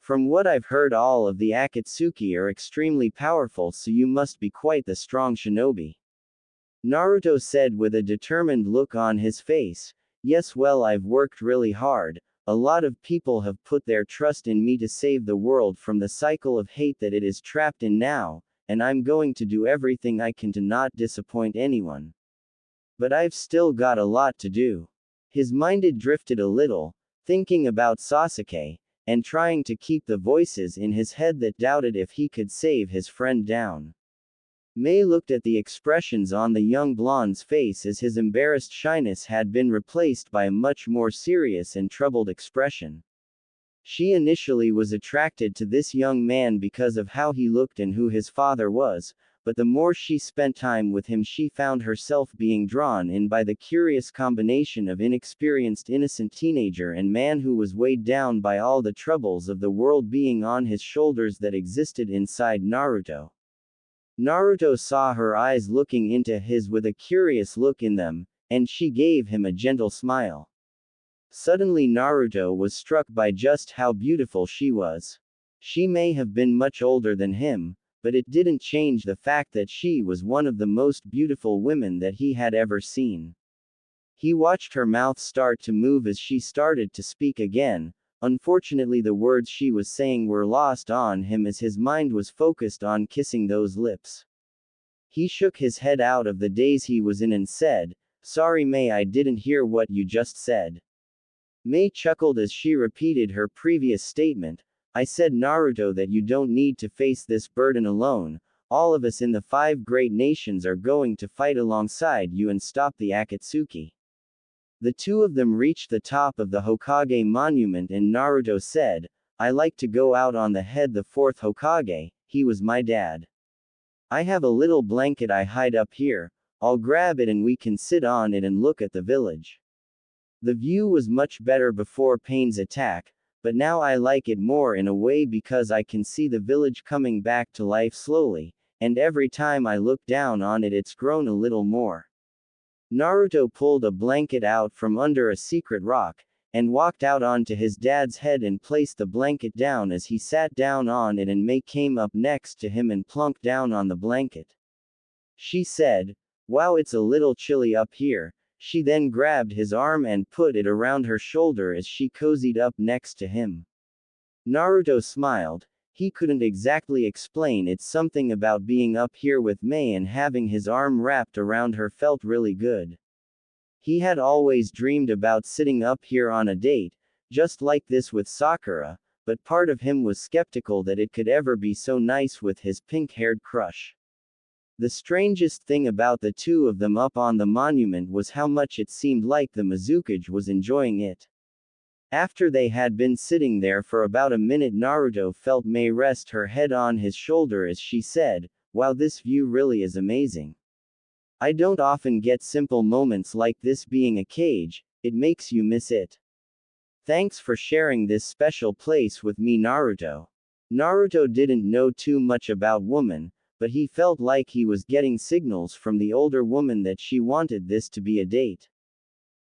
From what I've heard, all of the Akatsuki are extremely powerful, so you must be quite the strong shinobi." Naruto said with a determined look on his face, "Yes, well, I've worked really hard. A lot of people have put their trust in me to save the world from the cycle of hate that it is trapped in now, and I'm going to do everything I can to not disappoint anyone. But I've still got a lot to do." His mind drifted a little, thinking about Sasuke, and trying to keep the voices in his head that doubted if he could save his friend down. Mei looked at the expressions on the young blonde's face as his embarrassed shyness had been replaced by a much more serious and troubled expression. She initially was attracted to this young man because of how he looked and who his father was, but the more she spent time with him, she found herself being drawn in by the curious combination of inexperienced innocent teenager and man who was weighed down by all the troubles of the world being on his shoulders that existed inside Naruto. Naruto saw her eyes looking into his with a curious look in them, and she gave him a gentle smile. Suddenly Naruto was struck by just how beautiful she was. She may have been much older than him, but it didn't change the fact that she was one of the most beautiful women that he had ever seen. He watched her mouth start to move as she started to speak again. Unfortunately, the words she was saying were lost on him as his mind was focused on kissing those lips. He shook his head out of the daze he was in and said, "Sorry, May, I didn't hear what you just said." May chuckled as she repeated her previous statement. "I said, Naruto, that you don't need to face this burden alone. All of us in the 5 great nations are going to fight alongside you and stop the Akatsuki." The two of them reached the top of the Hokage monument and Naruto said, "I like to go out on the head the 4th Hokage, he was my dad. I have a little blanket I hide up here, I'll grab it and we can sit on it and look at the village. The view was much better before Pain's attack, but now I like it more in a way because I can see the village coming back to life slowly, and every time I look down on it it's grown a little more." Naruto pulled a blanket out from under a secret rock, and walked out onto his dad's head and placed the blanket down as he sat down on it, and Mei came up next to him and plunked down on the blanket. She said, "Wow, it's a little chilly up here." She then grabbed his arm and put it around her shoulder as she cozied up next to him. Naruto smiled. He couldn't exactly explain, it's something about being up here with Mei and having his arm wrapped around her felt really good. He had always dreamed about sitting up here on a date, just like this with Sakura, but part of him was skeptical that it could ever be so nice with his pink-haired crush. The strangest thing about the two of them up on the monument was how much it seemed like the Mizukage was enjoying it. After they had been sitting there for about a minute, Naruto felt Mei rest her head on his shoulder as she said, "Wow, this view really is amazing. I don't often get simple moments like this being a cage, it makes you miss it. Thanks for sharing this special place with me, Naruto." Naruto didn't know too much about women, but he felt like he was getting signals from the older woman that she wanted this to be a date.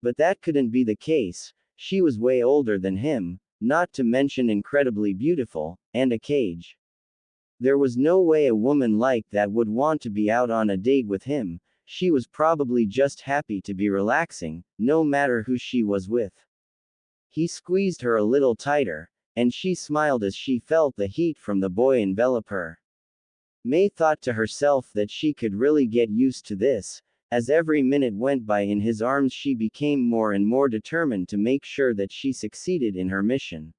But that couldn't be the case. She was way older than him, not to mention incredibly beautiful, and a cage. There was no way a woman like that would want to be out on a date with him. She was probably just happy to be relaxing, no matter who she was with. He squeezed her a little tighter, and she smiled as she felt the heat from the boy envelop her. Mei thought to herself that she could really get used to this. As every minute went by in his arms, she became more and more determined to make sure that she succeeded in her mission.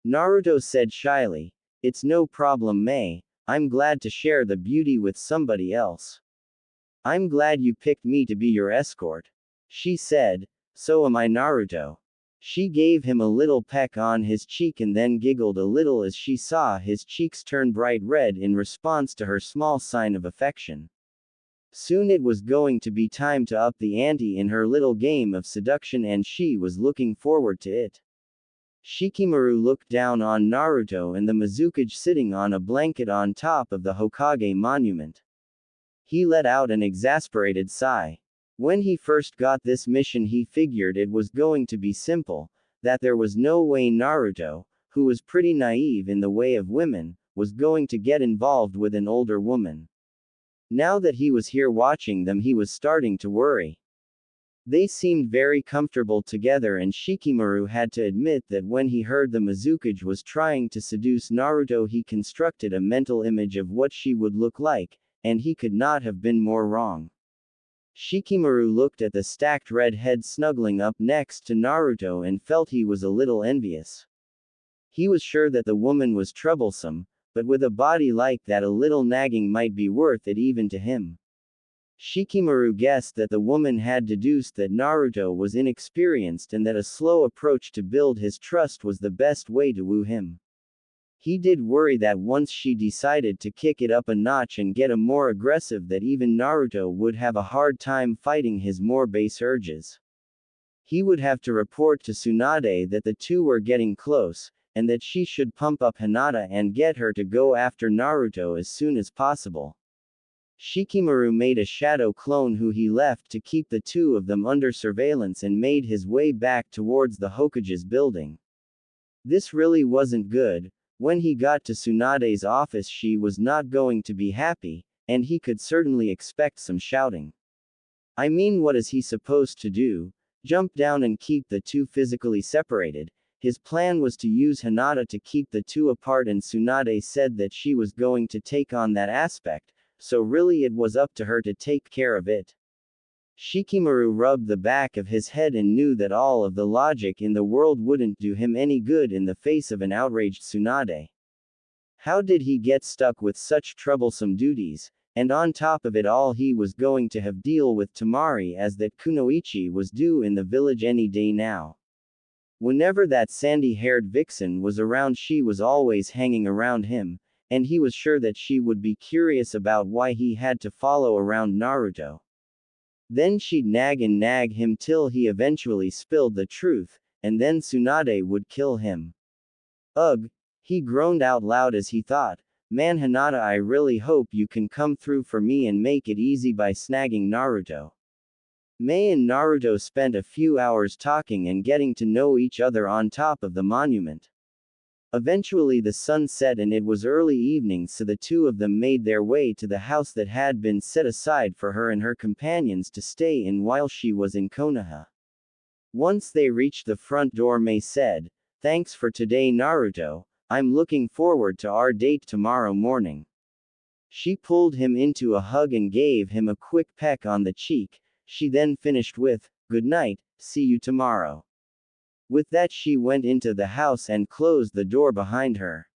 Naruto said shyly, "It's no problem, Mei. I'm glad to share the beauty with somebody else." "I'm glad you picked me to be your escort." She said, "So am I, Naruto." She gave him a little peck on his cheek and then giggled a little as she saw his cheeks turn bright red in response to her small sign of affection. Soon it was going to be time to up the ante in her little game of seduction, and she was looking forward to it. Shikamaru looked down on Naruto and the Mizukage sitting on a blanket on top of the Hokage monument. He let out an exasperated sigh. When he first got this mission, he figured it was going to be simple, that there was no way Naruto, who was pretty naive in the way of women, was going to get involved with an older woman. Now that he was here watching them, he was starting to worry. They seemed very comfortable together, and Shikamaru had to admit that when he heard the Mizukage was trying to seduce Naruto, he constructed a mental image of what she would look like, and he could not have been more wrong. Shikamaru looked at the stacked red head snuggling up next to Naruto and felt he was a little envious. He was sure that the woman was troublesome, but with a body like that, a little nagging might be worth it even to him. Shikamaru guessed that the woman had deduced that Naruto was inexperienced and that a slow approach to build his trust was the best way to woo him. He did worry that once she decided to kick it up a notch and get a more aggressive, that even Naruto would have a hard time fighting his more base urges. He would have to report to Tsunade that the two were getting close, and that she should pump up Hinata and get her to go after Naruto as soon as possible. Shikamaru made a shadow clone who he left to keep the two of them under surveillance and made his way back towards the Hokage's building. This really wasn't good. When he got to Tsunade's office, she was not going to be happy, and he could certainly expect some shouting. I mean, what is he supposed to do? Jump down and keep the two physically separated? His plan was to use Hinata to keep the two apart, and Tsunade said that she was going to take on that aspect, so really it was up to her to take care of it. Shikamaru rubbed the back of his head and knew that all of the logic in the world wouldn't do him any good in the face of an outraged Tsunade. How did he get stuck with such troublesome duties? And on top of it all, he was going to have deal with Tamari, as that Kunoichi was due in the village any day now. Whenever that sandy-haired vixen was around, she was always hanging around him, and he was sure that she would be curious about why he had to follow around Naruto. Then she'd nag and nag him till he eventually spilled the truth, and then Tsunade would kill him. Ugh! He groaned out loud as he thought, man, Hinata, I really hope you can come through for me and make it easy by snagging Naruto. Mei and Naruto spent a few hours talking and getting to know each other on top of the monument. Eventually the sun set and it was early evening, so the two of them made their way to the house that had been set aside for her and her companions to stay in while she was in Konoha. Once they reached the front door, Mei said, "Thanks for today, Naruto. I'm looking forward to our date tomorrow morning." She pulled him into a hug and gave him a quick peck on the cheek. She then finished with, "Good night, see you tomorrow." With that, she went into the house and closed the door behind her.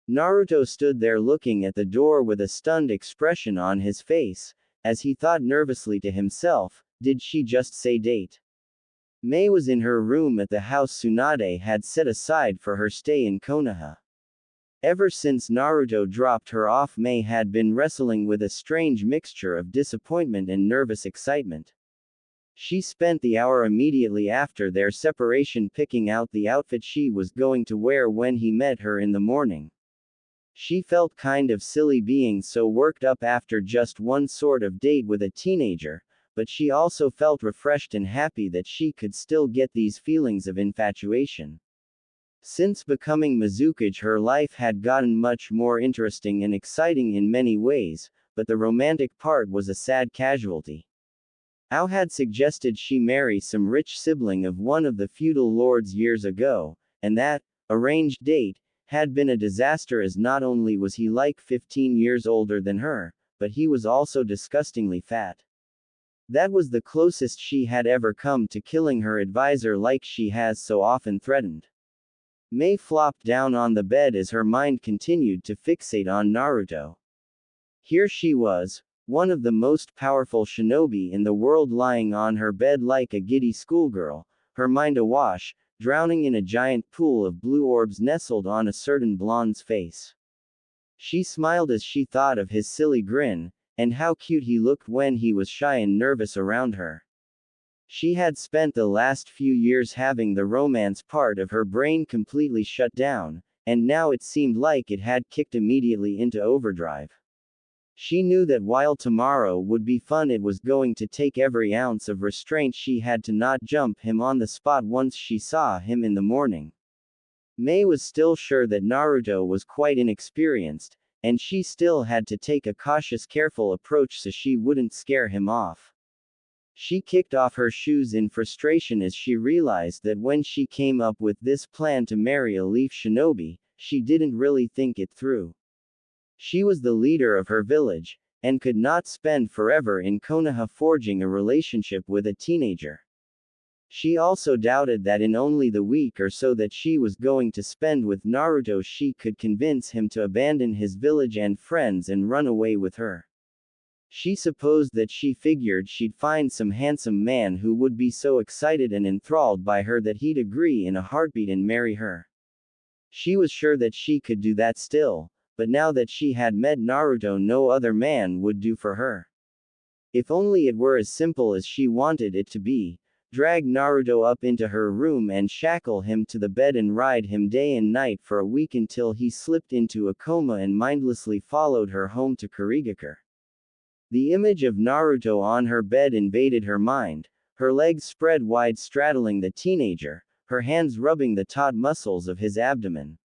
Naruto stood there looking at the door with a stunned expression on his face, as he thought nervously to himself, did she just say date? Mei was in her room at the house Tsunade had set aside for her stay in Konoha. Ever since Naruto dropped her off, Mei had been wrestling with a strange mixture of disappointment and nervous excitement. She spent the hour immediately after their separation picking out the outfit she was going to wear when he met her in the morning. She felt kind of silly being so worked up after just one sort of date with a teenager, but she also felt refreshed and happy that she could still get these feelings of infatuation. Since becoming Mizukage, her life had gotten much more interesting and exciting in many ways, but the romantic part was a sad casualty. Ao had suggested she marry some rich sibling of one of the feudal lords years ago, and that arranged date had been a disaster, as not only was he like 15 years older than her, but he was also disgustingly fat. That was the closest she had ever come to killing her advisor like she has so often threatened. Mei flopped down on the bed as her mind continued to fixate on Naruto. Here she was, one of the most powerful shinobi in the world, lying on her bed like a giddy schoolgirl, her mind awash, drowning in a giant pool of blue orbs nestled on a certain blonde's face. She smiled as she thought of his silly grin, and how cute he looked when he was shy and nervous around her. She had spent the last few years having the romance part of her brain completely shut down, and now it seemed like it had kicked immediately into overdrive. She knew that while tomorrow would be fun, it was going to take every ounce of restraint she had to not jump him on the spot once she saw him in the morning. Mei was still sure that Naruto was quite inexperienced, and she still had to take a cautious, careful approach so she wouldn't scare him off. She kicked off her shoes in frustration as she realized that when she came up with this plan to marry a leaf shinobi, she didn't really think it through. She was the leader of her village, and could not spend forever in Konoha forging a relationship with a teenager. She also doubted that in only the week or so that she was going to spend with Naruto she could convince him to abandon his village and friends and run away with her. She supposed that she figured she'd find some handsome man who would be so excited and enthralled by her that he'd agree in a heartbeat and marry her. She was sure that she could do that still, but now that she had met Naruto, no other man would do for her. If only it were as simple as she wanted it to be. Drag Naruto up into her room and shackle him to the bed and ride him day and night for a week until he slipped into a coma and mindlessly followed her home to Kurigakure. The image of Naruto on her bed invaded her mind, her legs spread wide straddling the teenager, her hands rubbing the taut muscles of his abdomen.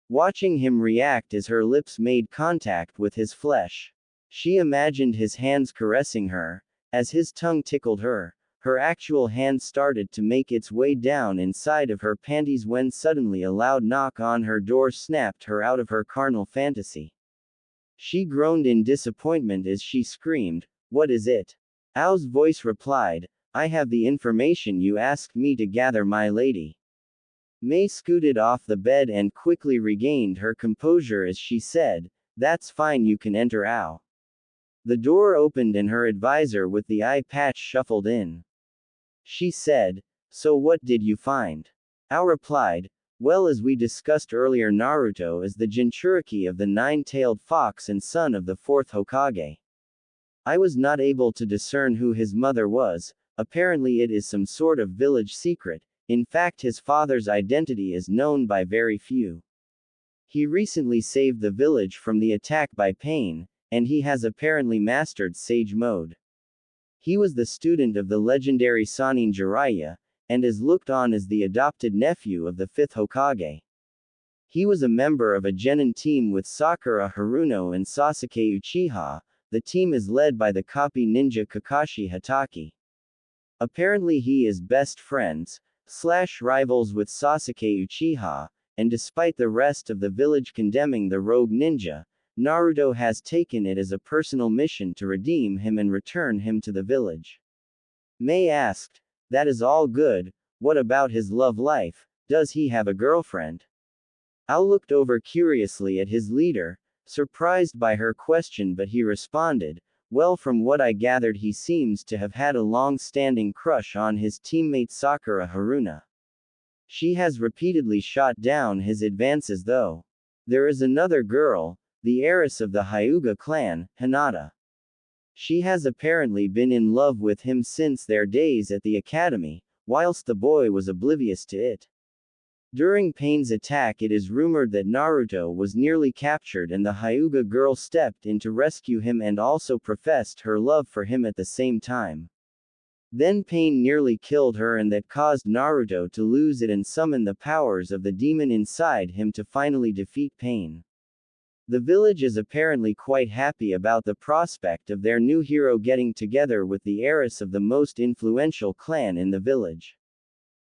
Watching him react as her lips made contact with his flesh. She imagined his hands caressing her, As his tongue tickled her, her actual hand started to make its way down inside of her panties when suddenly a loud knock on her door snapped her out of her carnal fantasy. She groaned in disappointment as she screamed, "What is it?" Ao's voice replied, "I have the information you asked me to gather, my lady." Mei scooted off the bed and quickly regained her composure as she said, "That's fine, you can enter, Ao." The door opened and her advisor with the eye patch shuffled in. She said, "So what did you find?" Ao replied, "Well, as we discussed earlier, Naruto is the Jinchuriki of the nine-tailed fox and son of the fourth Hokage. I was not able to discern who his mother was. Apparently it is some sort of village secret. In fact, his father's identity is known by very few. He recently saved the village from the attack by Pain, and he has apparently mastered Sage Mode. He was the student of the legendary Sannin Jiraiya, and is looked on as the adopted nephew of the fifth Hokage. He was a member of a genin team with Sakura Haruno and Sasuke Uchiha. The team is led by the copy ninja Kakashi Hatake. Apparently he is best friends/rivals with Sasuke Uchiha, and despite the rest of the village condemning the rogue ninja, Naruto has taken it as a personal mission to redeem him and return him to the village." Mei asked, "That is all good, what about his love life? Does he have a girlfriend?" Ao looked over curiously at his leader, surprised by her question, but he responded, "Well, from what I gathered, he seems to have had a long-standing crush on his teammate Sakura Haruna. She has repeatedly shot down his advances though. There is another girl, the heiress of the Hyuga clan, Hinata. She has apparently been in love with him since their days at the academy, whilst the boy was oblivious to it. During Pain's attack, it is rumored that Naruto was nearly captured and the Hyuga girl stepped in to rescue him and also professed her love for him at the same time. Then Pain nearly killed her, and that caused Naruto to lose it and summon the powers of the demon inside him to finally defeat Pain. The village is apparently quite happy about the prospect of their new hero getting together with the heiress of the most influential clan in the village.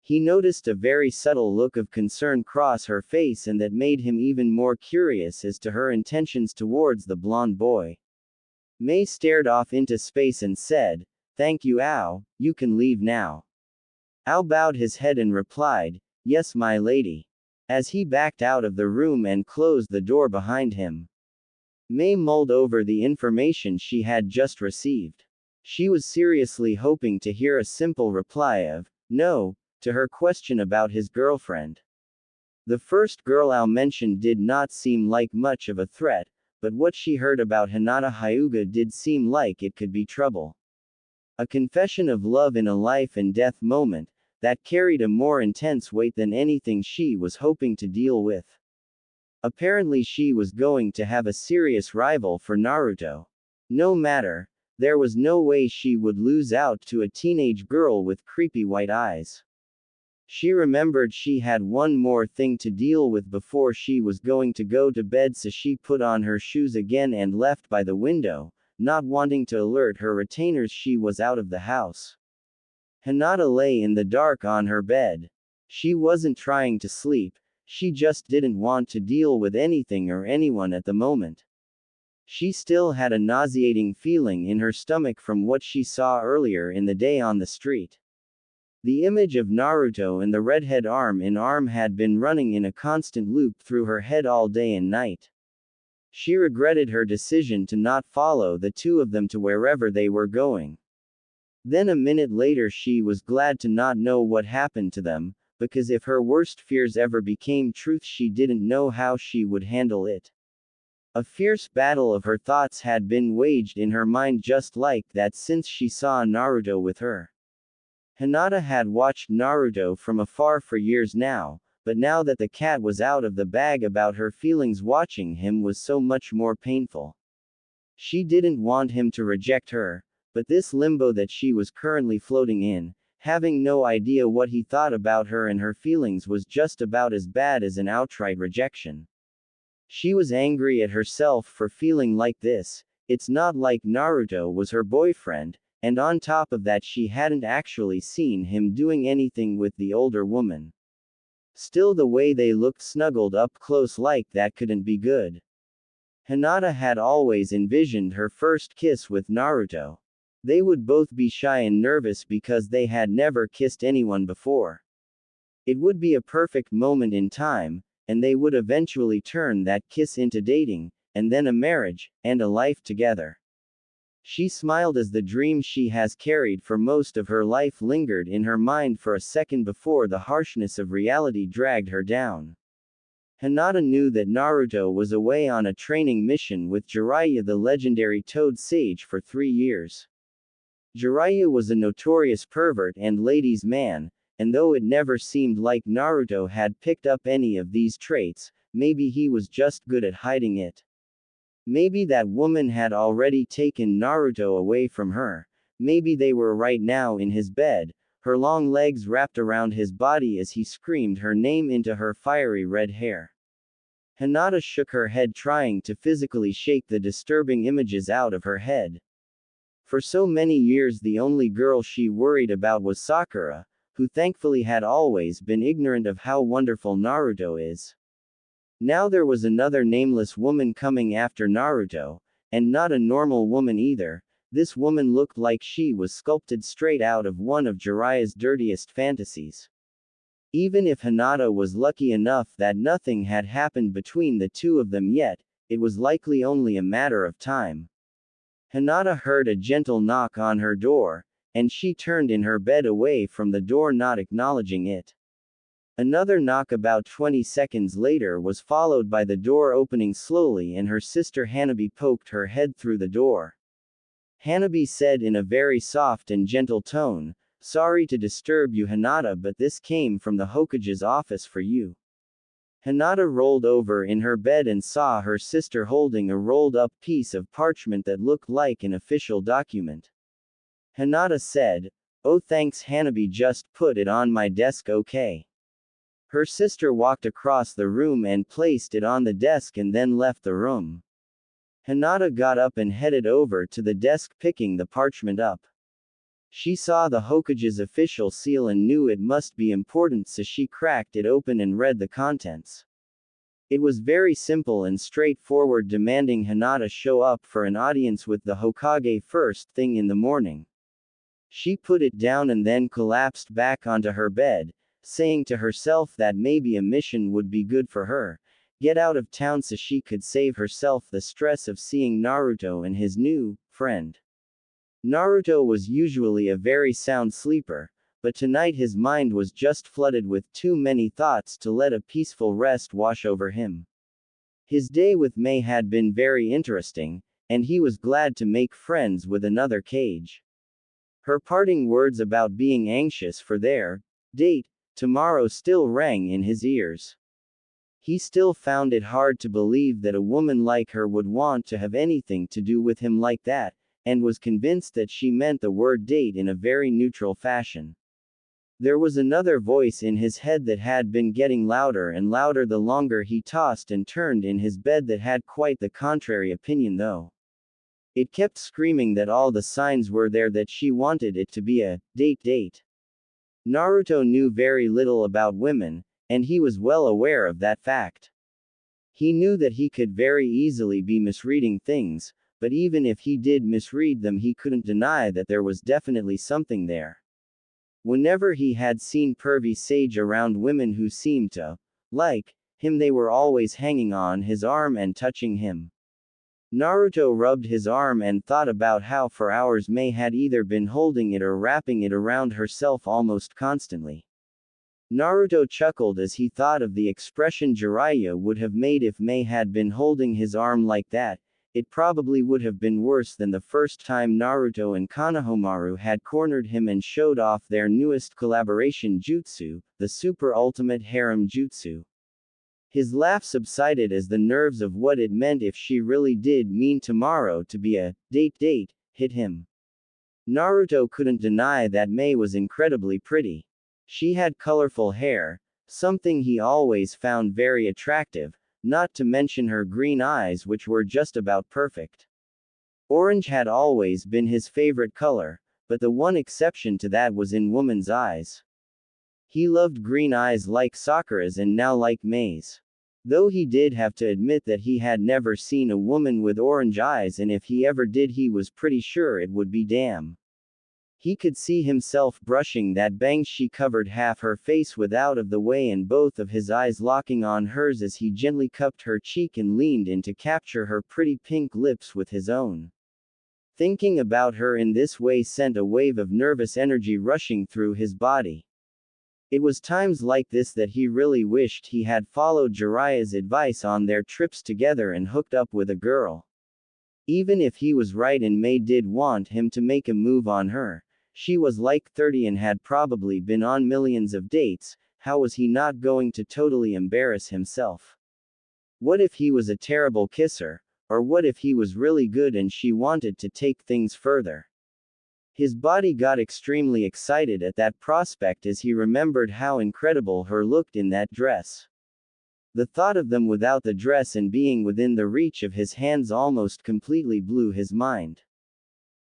He noticed a very subtle look of concern cross her face, and that made him even more curious as to her intentions towards the blonde boy. Mei stared off into space and said, "Thank you, Ao, you can leave now." Ao bowed his head and replied, "Yes, my lady," as he backed out of the room and closed the door behind him. Mei mulled over the information she had just received. She was seriously hoping to hear a simple reply of, "No," to her question about his girlfriend. The first girl Ao mentioned did not seem like much of a threat, but what she heard about Hinata Hyuga did seem like it could be trouble. A confession of love in a life and death moment, that carried a more intense weight than anything she was hoping to deal with. Apparently she was going to have a serious rival for Naruto. No matter, there was no way she would lose out to a teenage girl with creepy white eyes. She remembered she had one more thing to deal with before she was going to go to bed, so she put on her shoes again and left by the window, not wanting to alert her retainers she was out of the house. Hinata lay in the dark on her bed. She wasn't trying to sleep, she just didn't want to deal with anything or anyone at the moment. She still had a nauseating feeling in her stomach from what she saw earlier in the day on the street. The image of Naruto and the redhead arm in arm had been running in a constant loop through her head all day and night. She regretted her decision to not follow the two of them to wherever they were going. Then a minute later she was glad to not know what happened to them, because if her worst fears ever became truth she didn't know how she would handle it. A fierce battle of her thoughts had been waged in her mind just like that since she saw Naruto with her. Hinata had watched Naruto from afar for years now, but now that the cat was out of the bag about her feelings watching him was so much more painful. She didn't want him to reject her, but this limbo that she was currently floating in, having no idea what he thought about her and her feelings, was just about as bad as an outright rejection. She was angry at herself for feeling like this. It's not like Naruto was her boyfriend, and on top of that she hadn't actually seen him doing anything with the older woman. Still, the way they looked snuggled up close like that couldn't be good. Hinata had always envisioned her first kiss with Naruto. They would both be shy and nervous because they had never kissed anyone before. It would be a perfect moment in time, and they would eventually turn that kiss into dating, and then a marriage, and a life together. She smiled as the dream she has carried for most of her life lingered in her mind for a second before the harshness of reality dragged her down. Hinata knew that Naruto was away on a training mission with Jiraiya, the legendary Toad Sage, for 3 years. Jiraiya was a notorious pervert and ladies' man, and though it never seemed like Naruto had picked up any of these traits, maybe he was just good at hiding it. Maybe that woman had already taken Naruto away from her. Maybe they were right now in his bed, her long legs wrapped around his body as he screamed her name into her fiery red hair. Hinata shook her head, trying to physically shake the disturbing images out of her head. For so many years the only girl she worried about was Sakura, who thankfully had always been ignorant of how wonderful Naruto is. Now there was another nameless woman coming after Naruto, and not a normal woman either. This woman looked like she was sculpted straight out of one of Jiraiya's dirtiest fantasies. Even if Hinata was lucky enough that nothing had happened between the two of them yet, it was likely only a matter of time. Hinata heard a gentle knock on her door, and she turned in her bed away from the door, not acknowledging it. Another knock about 20 seconds later was followed by the door opening slowly and her sister Hanabi poked her head through the door. Hanabi said in a very soft and gentle tone, "Sorry to disturb you, Hinata, but this came from the Hokage's office for you." Hinata rolled over in her bed and saw her sister holding a rolled-up piece of parchment that looked like an official document. Hinata said, "Oh, thanks, Hanabi, just put it on my desk, okay?" Her sister walked across the room and placed it on the desk and then left the room. Hinata got up and headed over to the desk, picking the parchment up. She saw the Hokage's official seal and knew it must be important, so she cracked it open and read the contents. It was very simple and straightforward, demanding Hinata show up for an audience with the Hokage first thing in the morning. She put it down and then collapsed back onto her bed, saying to herself that maybe a mission would be good for her, get out of town so she could save herself the stress of seeing Naruto and his new friend. Naruto was usually a very sound sleeper, but tonight his mind was just flooded with too many thoughts to let a peaceful rest wash over him. His day with Mei had been very interesting, and he was glad to make friends with another Kage. Her parting words about being anxious for their date tomorrow still rang in his ears. He still found it hard to believe that a woman like her would want to have anything to do with him like that, and was convinced that she meant the word date in a very neutral fashion. There was another voice in his head that had been getting louder and louder the longer he tossed and turned in his bed that had quite the contrary opinion though. It kept screaming that all the signs were there that she wanted it to be a date. Naruto knew very little about women, and he was well aware of that fact. He knew that he could very easily be misreading things, but even if he did misread them, he couldn't deny that there was definitely something there. Whenever he had seen pervy sage around women who seemed to like him, they were always hanging on his arm and touching him. Naruto rubbed his arm and thought about how for hours Mei had either been holding it or wrapping it around herself almost constantly. Naruto chuckled as he thought of the expression Jiraiya would have made if Mei had been holding his arm like that. It probably would have been worse than the first time Naruto and Konohamaru had cornered him and showed off their newest collaboration jutsu, the super ultimate harem jutsu. His laugh subsided as the nerves of what it meant if she really did mean tomorrow to be a date hit him. Naruto couldn't deny that Mei was incredibly pretty. She had colorful hair, something he always found very attractive, not to mention her green eyes, which were just about perfect. Orange had always been his favorite color, but the one exception to that was in woman's eyes. He loved green eyes like Sakura's and now like Mei's. Though he did have to admit that he had never seen a woman with orange eyes, and if he ever did he was pretty sure it would be damn. He could see himself brushing that bang she covered half her face with out of the way and both of his eyes locking on hers as he gently cupped her cheek and leaned in to capture her pretty pink lips with his own. Thinking about her in this way sent a wave of nervous energy rushing through his body. It was times like this that he really wished he had followed Jiraiya's advice on their trips together and hooked up with a girl. Even if he was right and Mei did want him to make a move on her, she was like 30 and had probably been on millions of dates, how was he not going to totally embarrass himself? What if he was a terrible kisser? Or what if he was really good and she wanted to take things further? His body got extremely excited at that prospect as he remembered how incredible her looked in that dress. The thought of them without the dress and being within the reach of his hands almost completely blew his mind.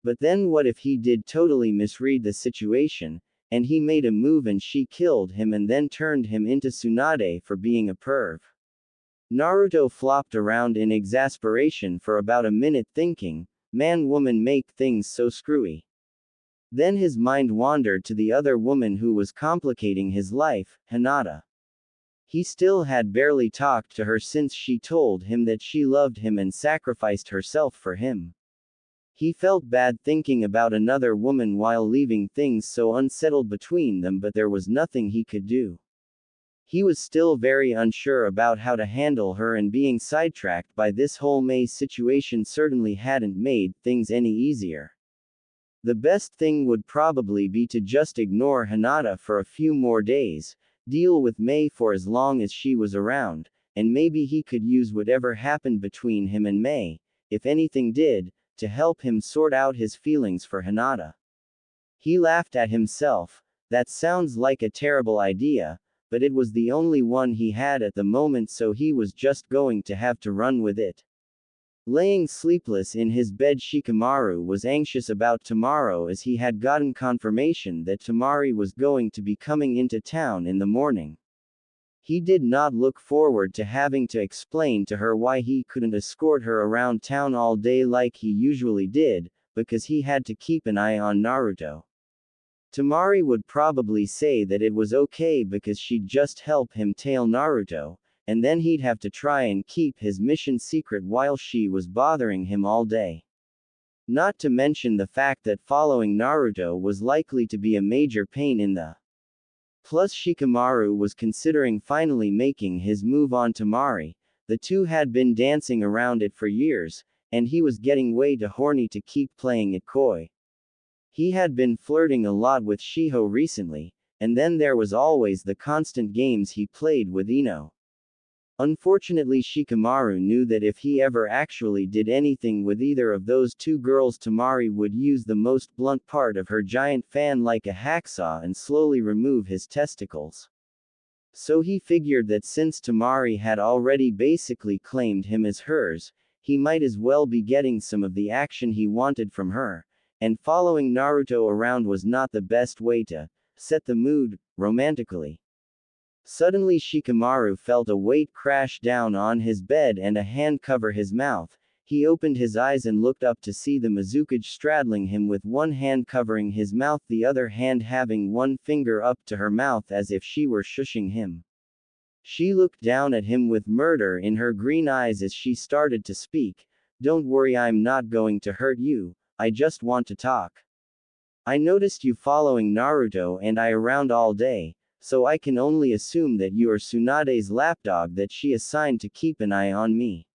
But then what if he did totally misread the situation, and he made a move and she killed him and then turned him into Tsunade for being a perv? Naruto flopped around in exasperation for about a minute thinking, man woman make things so screwy. Then his mind wandered to the other woman who was complicating his life, Hinata. He still had barely talked to her since she told him that she loved him and sacrificed herself for him. He felt bad thinking about another woman while leaving things so unsettled between them, but there was nothing he could do. He was still very unsure about how to handle her, and being sidetracked by this whole Mei situation certainly hadn't made things any easier. The best thing would probably be to just ignore Hinata for a few more days, deal with Mei for as long as she was around, and maybe he could use whatever happened between him and Mei, if anything did, to help him sort out his feelings for Hinata. He laughed at himself. That sounds like a terrible idea, but it was the only one he had at the moment, so he was just going to have to run with it. Laying sleepless in his bed, Shikamaru was anxious about tomorrow as he had gotten confirmation that Tamari was going to be coming into town in the morning. He did not look forward to having to explain to her why he couldn't escort her around town all day like he usually did, because he had to keep an eye on Naruto. Tamari would probably say that it was okay because she'd just help him tail Naruto, and then he'd have to try and keep his mission secret while she was bothering him all day. Not to mention the fact that following Naruto was likely to be a major pain in the. Plus Shikamaru was considering finally making his move on Tamari. The two had been dancing around it for years, and he was getting way too horny to keep playing it coy. He had been flirting a lot with Shiho recently, and then there was always the constant games he played with Ino. Unfortunately, Shikamaru knew that if he ever actually did anything with either of those two girls, Tamari would use the most blunt part of her giant fan like a hacksaw and slowly remove his testicles. So he figured that since Tamari had already basically claimed him as hers, he might as well be getting some of the action he wanted from her, and following Naruto around was not the best way to set the mood, romantically. Suddenly Shikamaru felt a weight crash down on his bed and a hand cover his mouth. He opened his eyes and looked up to see the Mizukage straddling him with one hand covering his mouth, the other hand having one finger up to her mouth as if she were shushing him. She looked down at him with murder in her green eyes as she started to speak. "Don't worry, I'm not going to hurt you, I just want to talk. I noticed you following Naruto and I around all day, so I can only assume that you are Tsunade's lapdog that she assigned to keep an eye on me."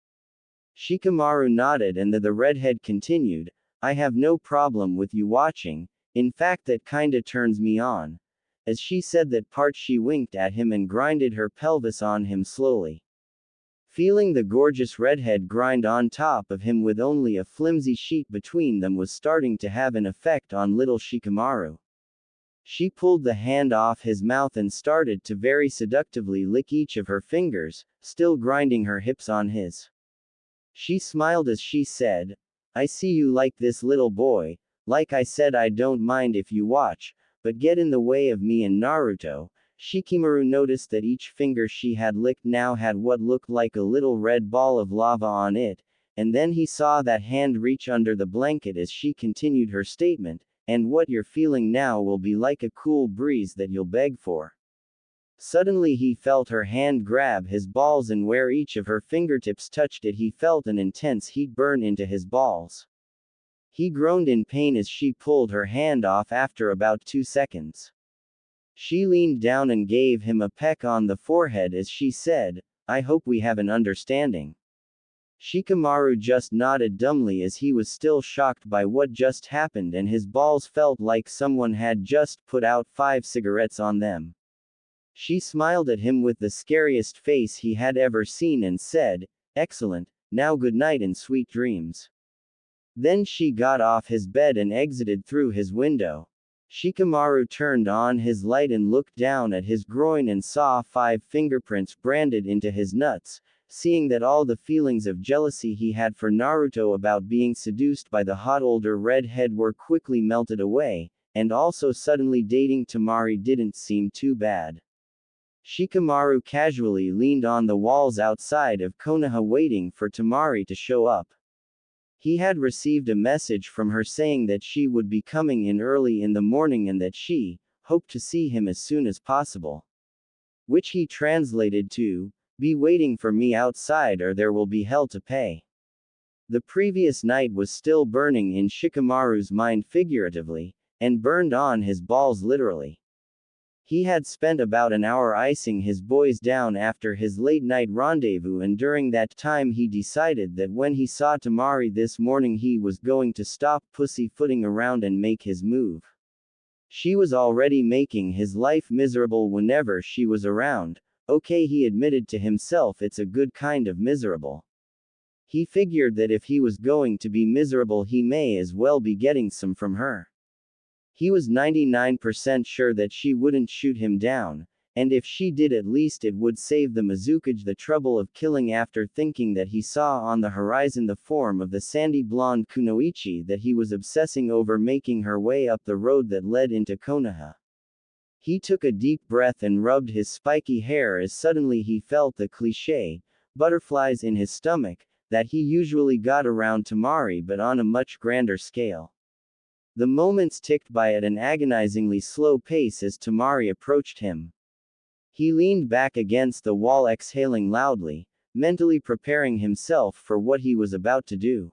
Shikamaru nodded and the redhead continued, "I have no problem with you watching, in fact that kinda turns me on." As she said that part she winked at him and grinded her pelvis on him slowly. Feeling the gorgeous redhead grind on top of him with only a flimsy sheet between them was starting to have an effect on little Shikamaru. She pulled the hand off his mouth and started to very seductively lick each of her fingers, still grinding her hips on his. She smiled as she said, "I see you like this, little boy. Like I said, I don't mind if you watch, but get in the way of me and Naruto. Shikamaru noticed that each finger she had licked now had what looked like a little red ball of lava on it, and then he saw that hand reach under the blanket as she continued her statement, and what you're feeling now will be like a cool breeze that you'll beg for. Suddenly he felt her hand grab his balls, and where each of her fingertips touched it he felt an intense heat burn into his balls. He groaned in pain as she pulled her hand off after about 2 seconds. She leaned down and gave him a peck on the forehead as she said, "I hope we have an understanding." Shikamaru just nodded dumbly as he was still shocked by what just happened, and his balls felt like someone had just put out 5 cigarettes on them. She smiled at him with the scariest face he had ever seen and said, "Excellent, now good night and sweet dreams." Then she got off his bed and exited through his window. Shikamaru turned on his light and looked down at his groin and saw 5 fingerprints branded into his nuts. Seeing that all the feelings of jealousy he had for Naruto about being seduced by the hot older redhead were quickly melted away, and also suddenly dating Tamari didn't seem too bad. Shikamaru casually leaned on the walls outside of Konoha waiting for Tamari to show up. He had received a message from her saying that she would be coming in early in the morning and that she hoped to see him as soon as possible. Which he translated to, "Be waiting for me outside or there will be hell to pay." The previous night was still burning in Shikamaru's mind figuratively, and burned on his balls literally. He had spent about an hour icing his boys down after his late-night rendezvous, and during that time he decided that when he saw Tamari this morning he was going to stop pussyfooting around and make his move. She was already making his life miserable whenever she was around. Okay, he admitted to himself, it's a good kind of miserable. He figured that if he was going to be miserable he may as well be getting some from her. He was 99% sure that she wouldn't shoot him down, and if she did at least it would save the Mizukage the trouble of killing, after thinking that he saw on the horizon the form of the sandy blonde Kunoichi that he was obsessing over making her way up the road that led into Konoha. He took a deep breath and rubbed his spiky hair as suddenly he felt the cliché butterflies in his stomach that he usually got around Tamari, but on a much grander scale. The moments ticked by at an agonizingly slow pace as Tamari approached him. He leaned back against the wall, exhaling loudly, mentally preparing himself for what he was about to do.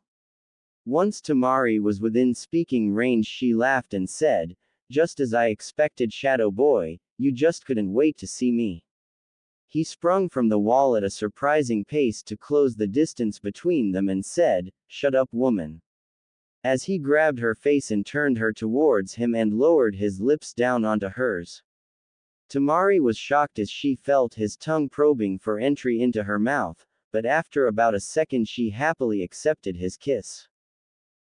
Once Tamari was within speaking range, she laughed and said, "Just as I expected, Shadow Boy, you just couldn't wait to see me." He sprung from the wall at a surprising pace to close the distance between them and said, "Shut up, woman." As he grabbed her face and turned her towards him and lowered his lips down onto hers. Tamari was shocked as she felt his tongue probing for entry into her mouth, but after about a second she happily accepted his kiss.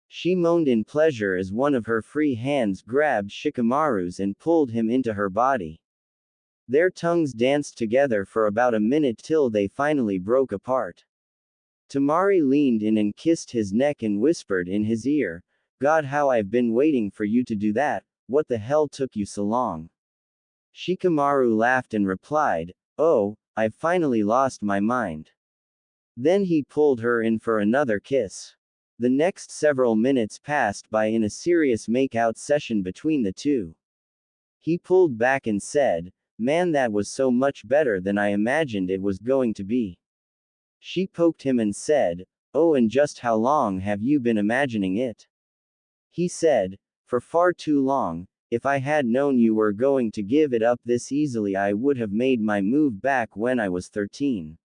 She moaned in pleasure as one of her free hands grabbed Shikamaru's and pulled him into her body. Their tongues danced together for about a minute till they finally broke apart. Tamari leaned in and kissed his neck and whispered in his ear, "God, how I've been waiting for you to do that, what the hell took you so long?" Shikamaru laughed and replied, "Oh, I've finally lost my mind." Then he pulled her in for another kiss. The next several minutes passed by in a serious make-out session between the two. He pulled back and said, "Man, that was so much better than I imagined it was going to be." She poked him and said, "Oh, and just how long have you been imagining it?" He said, "For far too long. If I had known you were going to give it up this easily I would have made my move back when I was 13.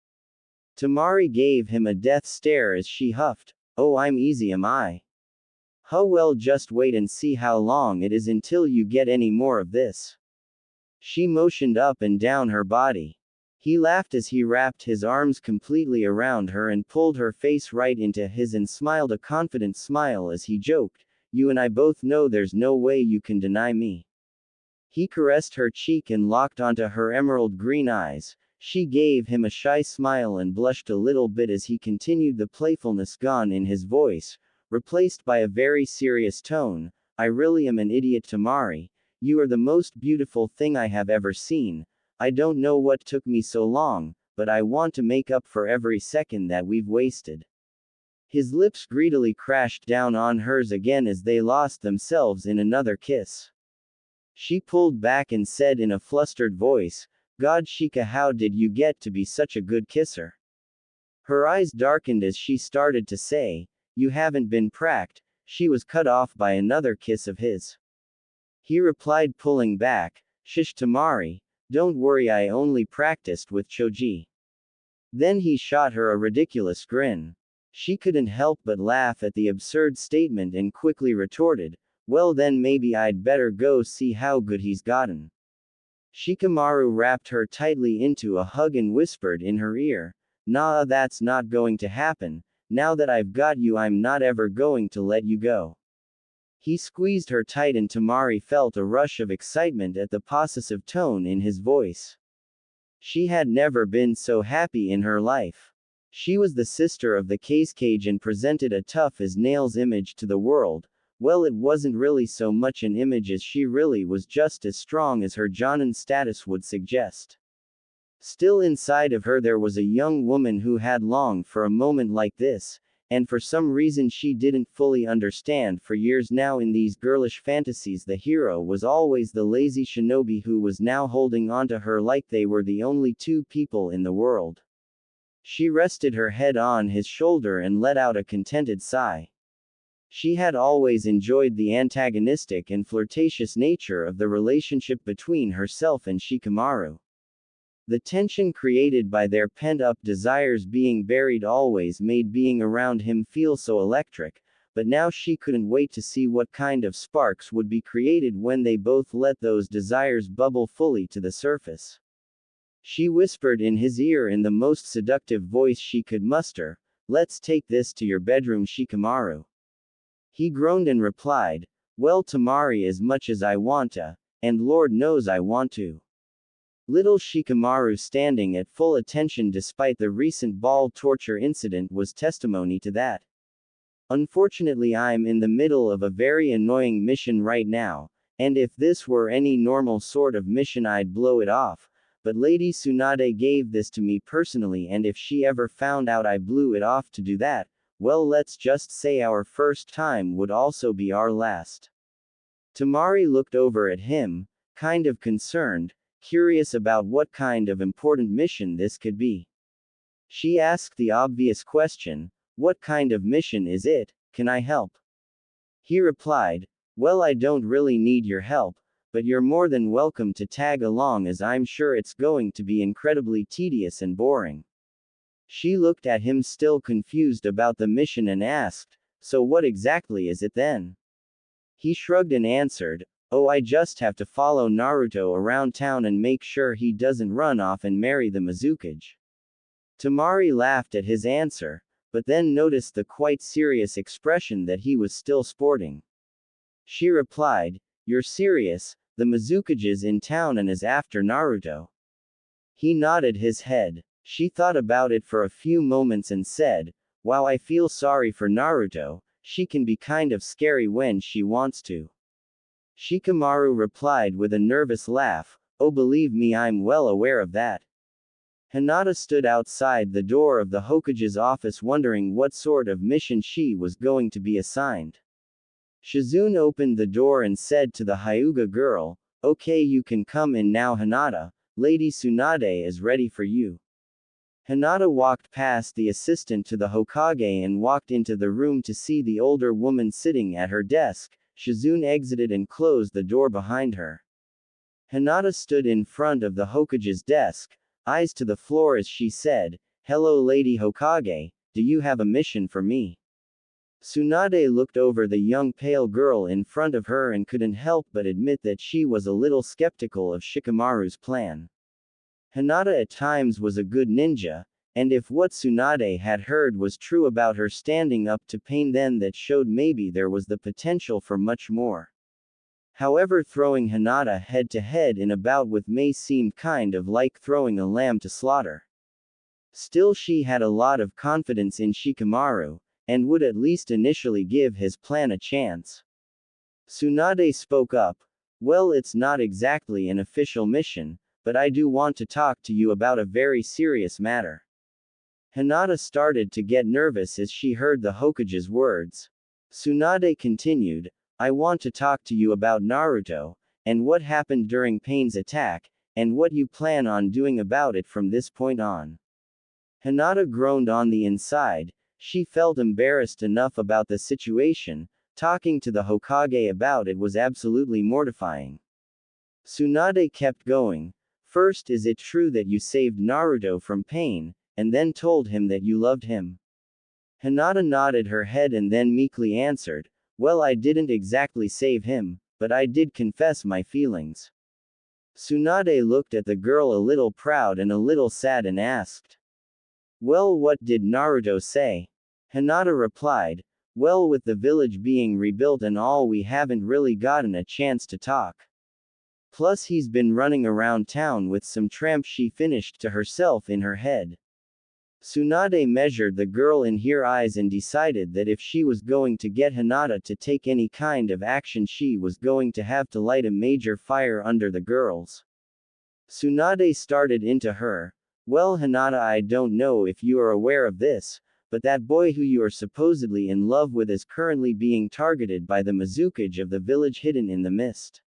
Tamari gave him a death stare as she huffed, "Oh, I'm easy, am I? Huh, well, just wait and see how long it is until you get any more of this." She motioned up and down her body. He laughed as he wrapped his arms completely around her and pulled her face right into his and smiled a confident smile as he joked, "You and I both know there's no way you can deny me." He caressed her cheek and locked onto her emerald green eyes. She gave him a shy smile and blushed a little bit as he continued, the playfulness gone in his voice, replaced by a very serious tone. I really am an idiot Tamari. You are the most beautiful thing I have ever seen. I don't know what took me so long, but I want to make up for every second that we've wasted. His lips greedily crashed down on hers again as they lost themselves in another kiss. She pulled back and said in a flustered voice, God Shika, how did you get to be such a good kisser? Her eyes darkened as she started to say, you haven't been pracked. She was cut off by another kiss of his. He replied, pulling back, Shish Tamari, don't worry, I only practiced with Choji. Then he shot her a ridiculous grin. She couldn't help but laugh at the absurd statement and quickly retorted, well then maybe I'd better go see how good he's gotten. Shikamaru wrapped her tightly into a hug and whispered in her ear, nah, that's not going to happen. Now that I've got you, I'm not ever going to let you go. He squeezed her tight and Tamari felt a rush of excitement at the possessive tone in his voice. She had never been so happy in her life. She was the sister of the case cage and presented a tough as nails image to the world. Well, it wasn't really so much an image as she really was just as strong as her Jonin status would suggest. Still inside of her there was a young woman who had longed for a moment like this, and for some reason she didn't fully understand. For years now in these girlish fantasies the hero was always the lazy shinobi who was now holding onto her like they were the only two people in the world. She rested her head on his shoulder and let out a contented sigh. She had always enjoyed the antagonistic and flirtatious nature of the relationship between herself and Shikamaru. The tension created by their pent-up desires being buried always made being around him feel so electric, but now she couldn't wait to see what kind of sparks would be created when they both let those desires bubble fully to the surface. She whispered in his ear in the most seductive voice she could muster, let's take this to your bedroom Shikamaru. He groaned and replied, well Tamari, as much as I want to, and Lord knows I want to. Little Shikamaru, standing at full attention despite the recent ball torture incident, was testimony to that. Unfortunately, I'm in the middle of a very annoying mission right now, and if this were any normal sort of mission I'd blow it off, but Lady Tsunade gave this to me personally, and if she ever found out I blew it off to do that, well, let's just say our first time would also be our last. Tamari looked over at him, kind of concerned, curious about what kind of important mission this could be. She asked the obvious question, what kind of mission is it, can I help? He replied, well, I don't really need your help, but you're more than welcome to tag along as I'm sure it's going to be incredibly tedious and boring. She looked at him still confused about the mission and asked, so what exactly is it then? He shrugged and answered, oh, I just have to follow Naruto around town and make sure he doesn't run off and marry the Mizukage. Tamari laughed at his answer, but then noticed the quite serious expression that he was still sporting. She replied, you're serious, the Mizukage is in town and is after Naruto. He nodded his head. She thought about it for a few moments and said, wow, I feel sorry for Naruto, she can be kind of scary when she wants to. Shikamaru replied with a nervous laugh, oh, believe me, I'm well aware of that. Hinata stood outside the door of the Hokage's office wondering what sort of mission she was going to be assigned. Shizune opened the door and said to the Hyuga girl, okay, you can come in now Hinata, Lady Tsunade is ready for you. Hinata walked past the assistant to the Hokage and walked into the room to see the older woman sitting at her desk. Shizune exited and closed the door behind her. Hinata stood in front of the Hokage's desk, eyes to the floor as she said, hello Lady Hokage, do you have a mission for me? Tsunade looked over the young pale girl in front of her and couldn't help but admit that she was a little skeptical of Shikamaru's plan. Hinata at times was a good ninja, and if what Tsunade had heard was true about her standing up to pain, then that showed maybe there was the potential for much more. However, throwing Hinata head to head in a bout with Mei seemed kind of like throwing a lamb to slaughter. Still, she had a lot of confidence in Shikamaru, and would at least initially give his plan a chance. Tsunade spoke up. Well, it's not exactly an official mission, but I do want to talk to you about a very serious matter. Hinata started to get nervous as she heard the Hokage's words. Tsunade continued, I want to talk to you about Naruto, and what happened during Pain's attack, and what you plan on doing about it from this point on. Hinata groaned on the inside. She felt embarrassed enough about the situation. Talking to the Hokage about it was absolutely mortifying. Tsunade kept going. First, is it true that you saved Naruto from Pain, and then told him that you loved him? Hinata nodded her head and then meekly answered, well, I didn't exactly save him, but I did confess my feelings. Tsunade looked at the girl a little proud and a little sad and asked, well, what did Naruto say? Hinata replied, well, with the village being rebuilt and all, we haven't really gotten a chance to talk. Plus, he's been running around town with some tramp, she finished to herself in her head. Tsunade measured the girl in her eyes and decided that if she was going to get Hinata to take any kind of action, she was going to have to light a major fire under the girls. Tsunade started into her. Well, Hinata, I don't know if you are aware of this, but that boy who you are supposedly in love with is currently being targeted by the Mizukage of the village hidden in the mist.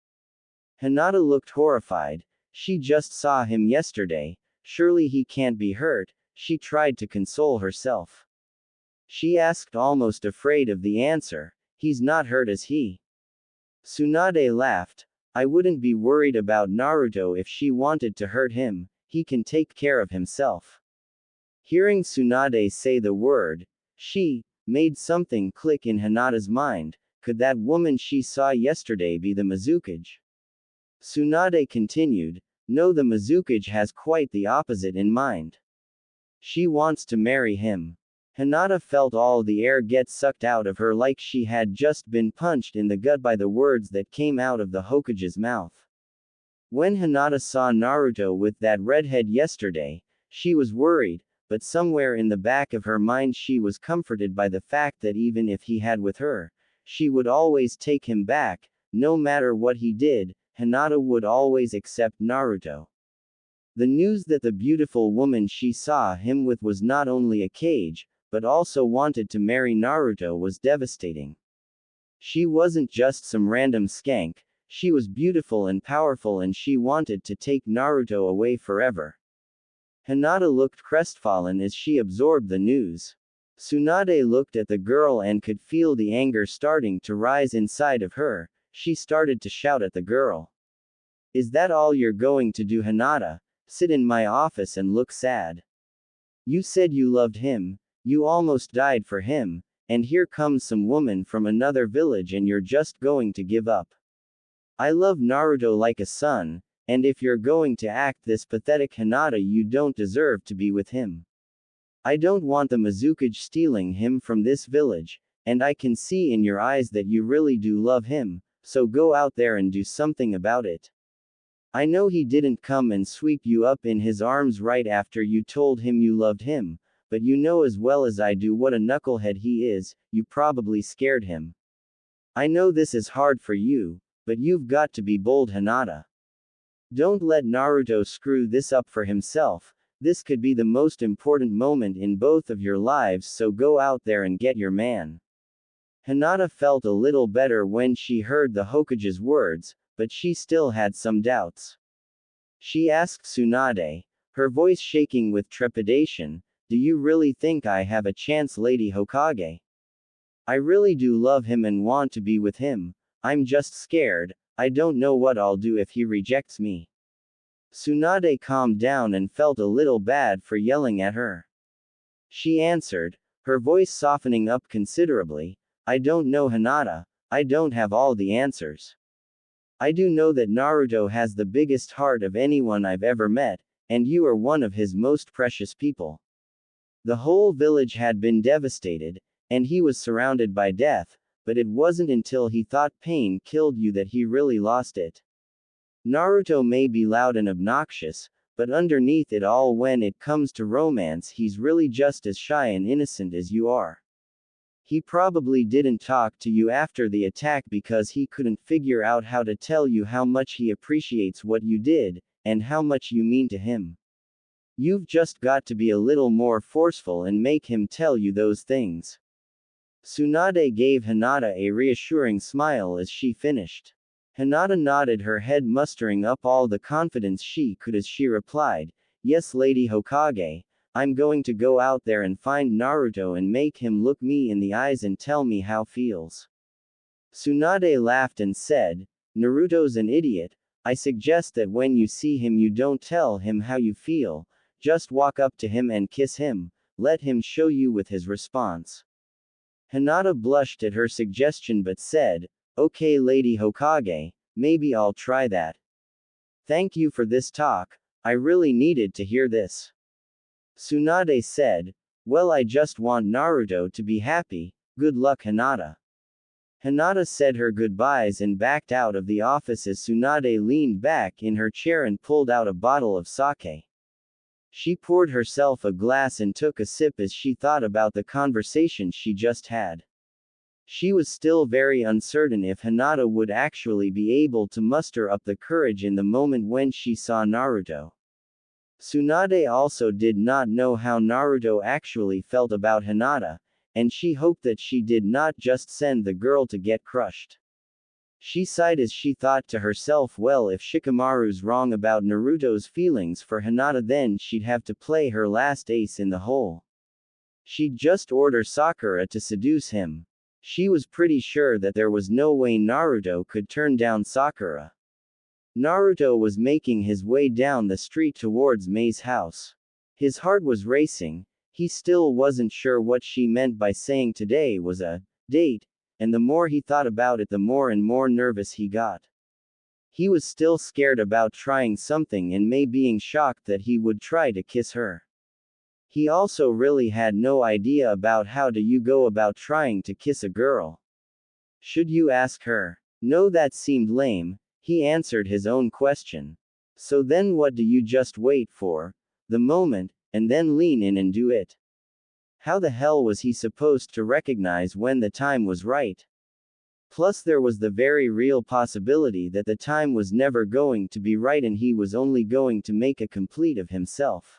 Hinata looked horrified. She just saw him yesterday. Surely he can't be hurt. She tried to console herself. She asked, almost afraid of the answer, he's not hurt, is he? Tsunade laughed. I wouldn't be worried about Naruto if she wanted to hurt him. He can take care of himself. Hearing Tsunade say the word, she, made something click in Hinata's mind. Could that woman she saw yesterday be the Mizukage? Tsunade continued, no, the Mizukage has quite the opposite in mind. She wants to marry him. Hinata felt all the air get sucked out of her like she had just been punched in the gut by the words that came out of the Hokage's mouth. When Hinata saw Naruto with that redhead yesterday, she was worried, but somewhere in the back of her mind she was comforted by the fact that even if he had with her, she would always take him back. No matter what he did, Hinata would always accept Naruto. The news that the beautiful woman she saw him with was not only a cage, but also wanted to marry Naruto was devastating. She wasn't just some random skank, she was beautiful and powerful, and she wanted to take Naruto away forever. Hinata looked crestfallen as she absorbed the news. Tsunade looked at the girl and could feel the anger starting to rise inside of her. She started to shout at the girl. Is that all you're going to do, Hinata? Sit in my office and look sad. You said you loved him, you almost died for him, and here comes some woman from another village and you're just going to give up. I love Naruto like a son, and if you're going to act this pathetic, Hinata, you don't deserve to be with him. I don't want the Mizukage stealing him from this village, and I can see in your eyes that you really do love him, so go out there and do something about it. I know he didn't come and sweep you up in his arms right after you told him you loved him, but you know as well as I do what a knucklehead he is. You probably scared him. I know this is hard for you, but you've got to be bold, Hinata. Don't let Naruto screw this up for himself. This could be the most important moment in both of your lives, so go out there and get your man. Hinata felt a little better when she heard the Hokage's words, but she still had some doubts. She asked Tsunade, her voice shaking with trepidation, do you really think I have a chance, Lady Hokage? I really do love him and want to be with him. I'm just scared. I don't know what I'll do if he rejects me. Tsunade calmed down and felt a little bad for yelling at her. She answered, her voice softening up considerably, I don't know, Hinata. I don't have all the answers. I do know that Naruto has the biggest heart of anyone I've ever met, and you are one of his most precious people. The whole village had been devastated, and he was surrounded by death, but it wasn't until he thought pain killed you that he really lost it. Naruto may be loud and obnoxious, but underneath it all, when it comes to romance, he's really just as shy and innocent as you are. He probably didn't talk to you after the attack because he couldn't figure out how to tell you how much he appreciates what you did, and how much you mean to him. You've just got to be a little more forceful and make him tell you those things. Tsunade gave Hinata a reassuring smile as she finished. Hinata nodded her head, mustering up all the confidence she could as she replied, "Yes, Lady Hokage, I'm going to go out there and find Naruto and make him look me in the eyes and tell me how feels." Tsunade laughed and said, "Naruto's an idiot. I suggest that when you see him you don't tell him how you feel, just walk up to him and kiss him, let him show you with his response." Hinata blushed at her suggestion but said, "Okay, Lady Hokage, maybe I'll try that. Thank you for this talk, I really needed to hear this." Tsunade said, "Well, I just want Naruto to be happy, good luck, Hinata." Hinata said her goodbyes and backed out of the office as Tsunade leaned back in her chair and pulled out a bottle of sake. She poured herself a glass and took a sip as she thought about the conversation she just had. She was still very uncertain if Hinata would actually be able to muster up the courage in the moment when she saw Naruto. Tsunade also did not know how Naruto actually felt about Hinata, and she hoped that she did not just send the girl to get crushed. She sighed as she thought to herself, well, if Shikamaru's wrong about Naruto's feelings for Hinata, then she'd have to play her last ace in the hole. She'd just order Sakura to seduce him. She was pretty sure that there was no way Naruto could turn down Sakura. Naruto was making his way down the street towards Mei's house. His heart was racing. He still wasn't sure what she meant by saying today was a date, and the more he thought about it, the more and more nervous he got. He was still scared about trying something and Mei being shocked that he would try to kiss her. He also really had no idea about how do you go about trying to kiss a girl. Should you ask her? No, that seemed lame. He answered his own question. So then what do you just wait for? The moment, and then lean in and do it. How the hell was he supposed to recognize when the time was right? Plus there was the very real possibility that the time was never going to be right and he was only going to make a complete of himself.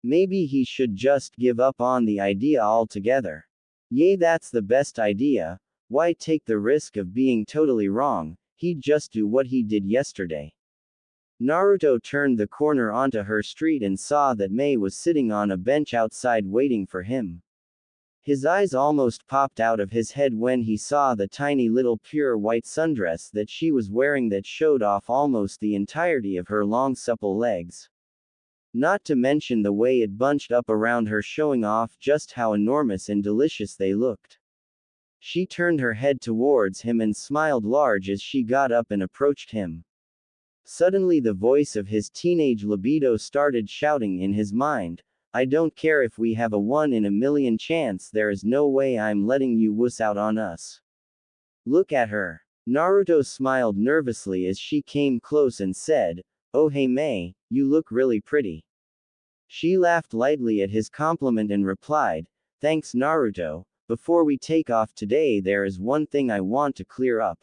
Maybe he should just give up on the idea altogether. Yay, that's the best idea. Why take the risk of being totally wrong? He'd just do what he did yesterday. Naruto turned the corner onto her street and saw that Mei was sitting on a bench outside waiting for him. His eyes almost popped out of his head when he saw the tiny little pure white sundress that she was wearing that showed off almost the entirety of her long supple legs. Not to mention the way it bunched up around her, showing off just how enormous and delicious they looked. She turned her head towards him and smiled large as she got up and approached him. Suddenly the voice of his teenage libido started shouting in his mind, "I don't care if we have a 1 in a million chance, there is no way I'm letting you wuss out on us. Look at her." Naruto smiled nervously as she came close and said, "Oh hey Mei, you look really pretty." She laughed lightly at his compliment and replied, "Thanks Naruto, before we take off today there is one thing I want to clear up."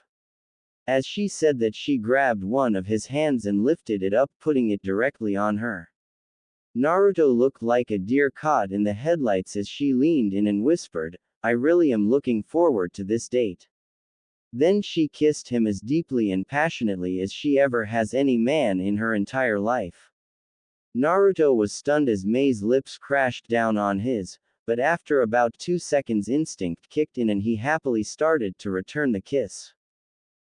As she said that, she grabbed one of his hands and lifted it up, putting it directly on her. Naruto looked like a deer caught in the headlights as she leaned in and whispered, "I really am looking forward to this date." Then she kissed him as deeply and passionately as she ever has any man in her entire life. Naruto was stunned as Mei's lips crashed down on his, but after about 2 seconds instinct kicked in and he happily started to return the kiss.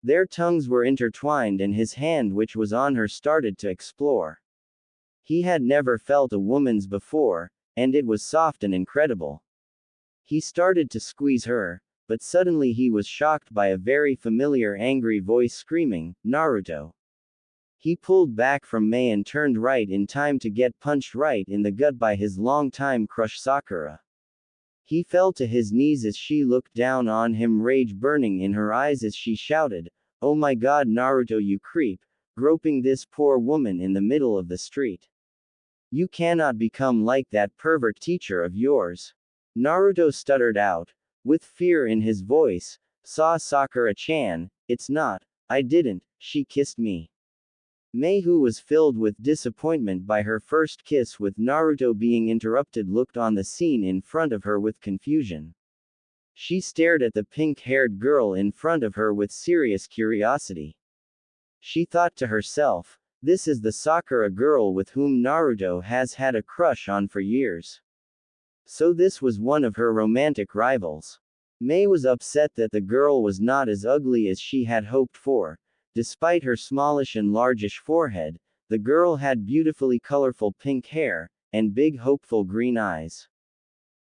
Their tongues were intertwined and his hand, which was on her, started to explore. He had never felt a woman's before, and it was soft and incredible. He started to squeeze her, but suddenly he was shocked by a very familiar angry voice screaming, "Naruto!" He pulled back from Mei and turned right in time to get punched right in the gut by his long-time crush Sakura. He fell to his knees as she looked down on him, rage burning in her eyes as she shouted, "Oh my god Naruto, you creep, groping this poor woman in the middle of the street. You cannot become like that pervert teacher of yours." Naruto stuttered out, With fear in his voice, saw Sakura-chan, it's not, I didn't, she kissed me. Mei, who was filled with disappointment by her first kiss with Naruto being interrupted, looked on the scene in front of her with confusion. She stared at the pink-haired girl in front of her with serious curiosity. She thought to herself, this is the Sakura girl with whom Naruto has had a crush on for years. So this was one of her romantic rivals. Mei was upset that the girl was not as ugly as she had hoped for. Despite her smallish and largish forehead, the girl had beautifully colorful pink hair, and big hopeful green eyes.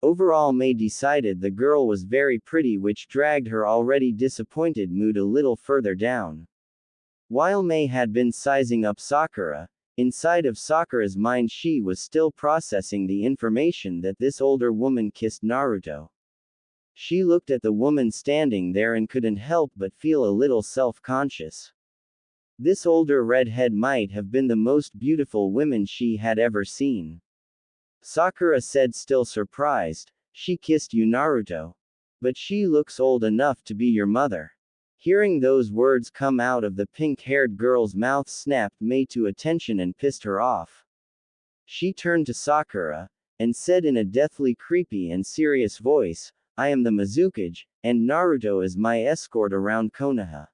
Overall, Mei decided the girl was very pretty, which dragged her already disappointed mood a little further down. While Mei had been sizing up Sakura, inside of Sakura's mind she was still processing the information that this older woman kissed Naruto. She looked at the woman standing there and couldn't help but feel a little self-conscious. This older redhead might have been the most beautiful woman she had ever seen. Sakura said, still surprised, she kissed you, Naruto. But she looks old enough to be your mother. Hearing those words come out of the pink-haired girl's mouth snapped Mei to attention and pissed her off. She turned to Sakura, and said in a deathly creepy and serious voice, I am the Mizukage, and Naruto is my escort around Konoha.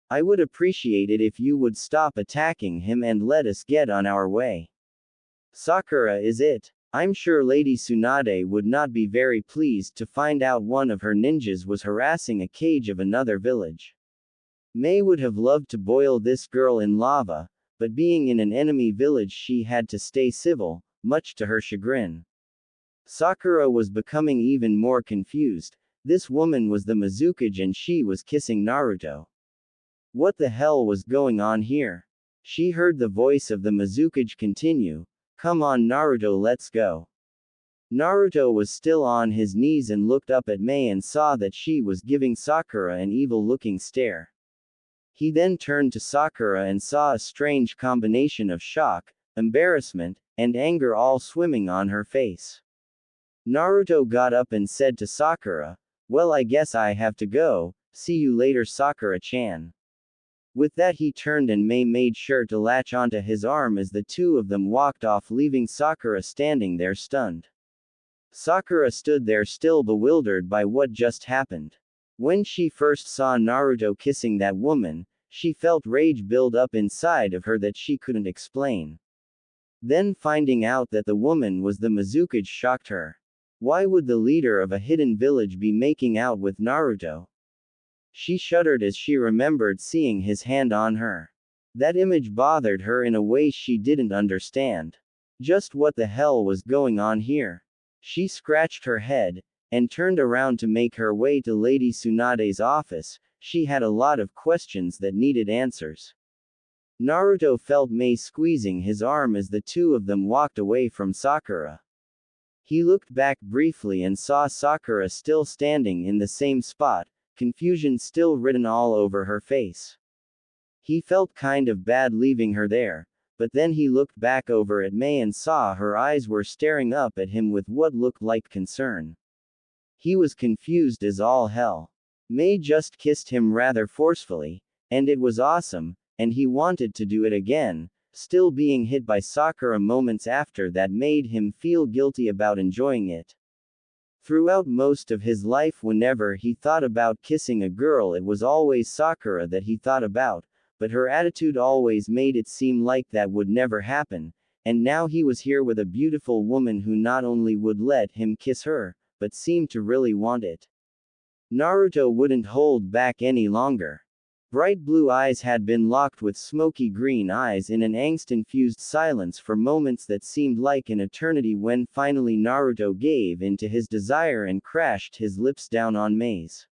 I would appreciate it if you would stop attacking him and let us get on our way. Sakura is it. I'm sure Lady Tsunade would not be very pleased to find out one of her ninjas was harassing a cage of another village. Mei would have loved to boil this girl in lava, but being in an enemy village she had to stay civil, much to her chagrin. Sakura was becoming even more confused. This woman was the Mizukage and she was kissing Naruto. What the hell was going on here? She heard the voice of the Mizukage continue, come on Naruto, let's go. Naruto was still on his knees and looked up at Mei and saw that she was giving Sakura an evil-looking stare. He then turned to Sakura and saw a strange combination of shock, embarrassment, and anger all swimming on her face. Naruto got up and said to Sakura, well, I guess I have to go, see you later, Sakura-chan. With that he turned and Mei made sure to latch onto his arm as the two of them walked off, leaving Sakura standing there stunned. Sakura stood there still bewildered by what just happened. When she first saw Naruto kissing that woman, she felt rage build up inside of her that she couldn't explain. Then finding out that the woman was the Mizukage shocked her. Why would the leader of a hidden village be making out with Naruto? She shuddered as she remembered seeing his hand on her. That image bothered her in a way she didn't understand. Just what the hell was going on here? She scratched her head, and turned around to make her way to Lady Tsunade's office. She had a lot of questions that needed answers. Naruto felt Mei squeezing his arm as the two of them walked away from Sakura. He looked back briefly and saw Sakura still standing in the same spot, confusion still written all over her face. He felt kind of bad leaving her there, but then he looked back over at Mei and saw her eyes were staring up at him with what looked like concern. He was confused as all hell. Mei just kissed him rather forcefully, and it was awesome, and he wanted to do it again. Still being hit by Sakura moments after that made him feel guilty about enjoying it. Throughout most of his life, whenever he thought about kissing a girl, it was always Sakura that he thought about, but her attitude always made it seem like that would never happen, and now he was here with a beautiful woman who not only would let him kiss her, but seemed to really want it. Naruto wouldn't hold back any longer. Bright blue eyes had been locked with smoky green eyes in an angst-infused silence for moments that seemed like an eternity when finally Naruto gave in to his desire and crashed his lips down on Mei's.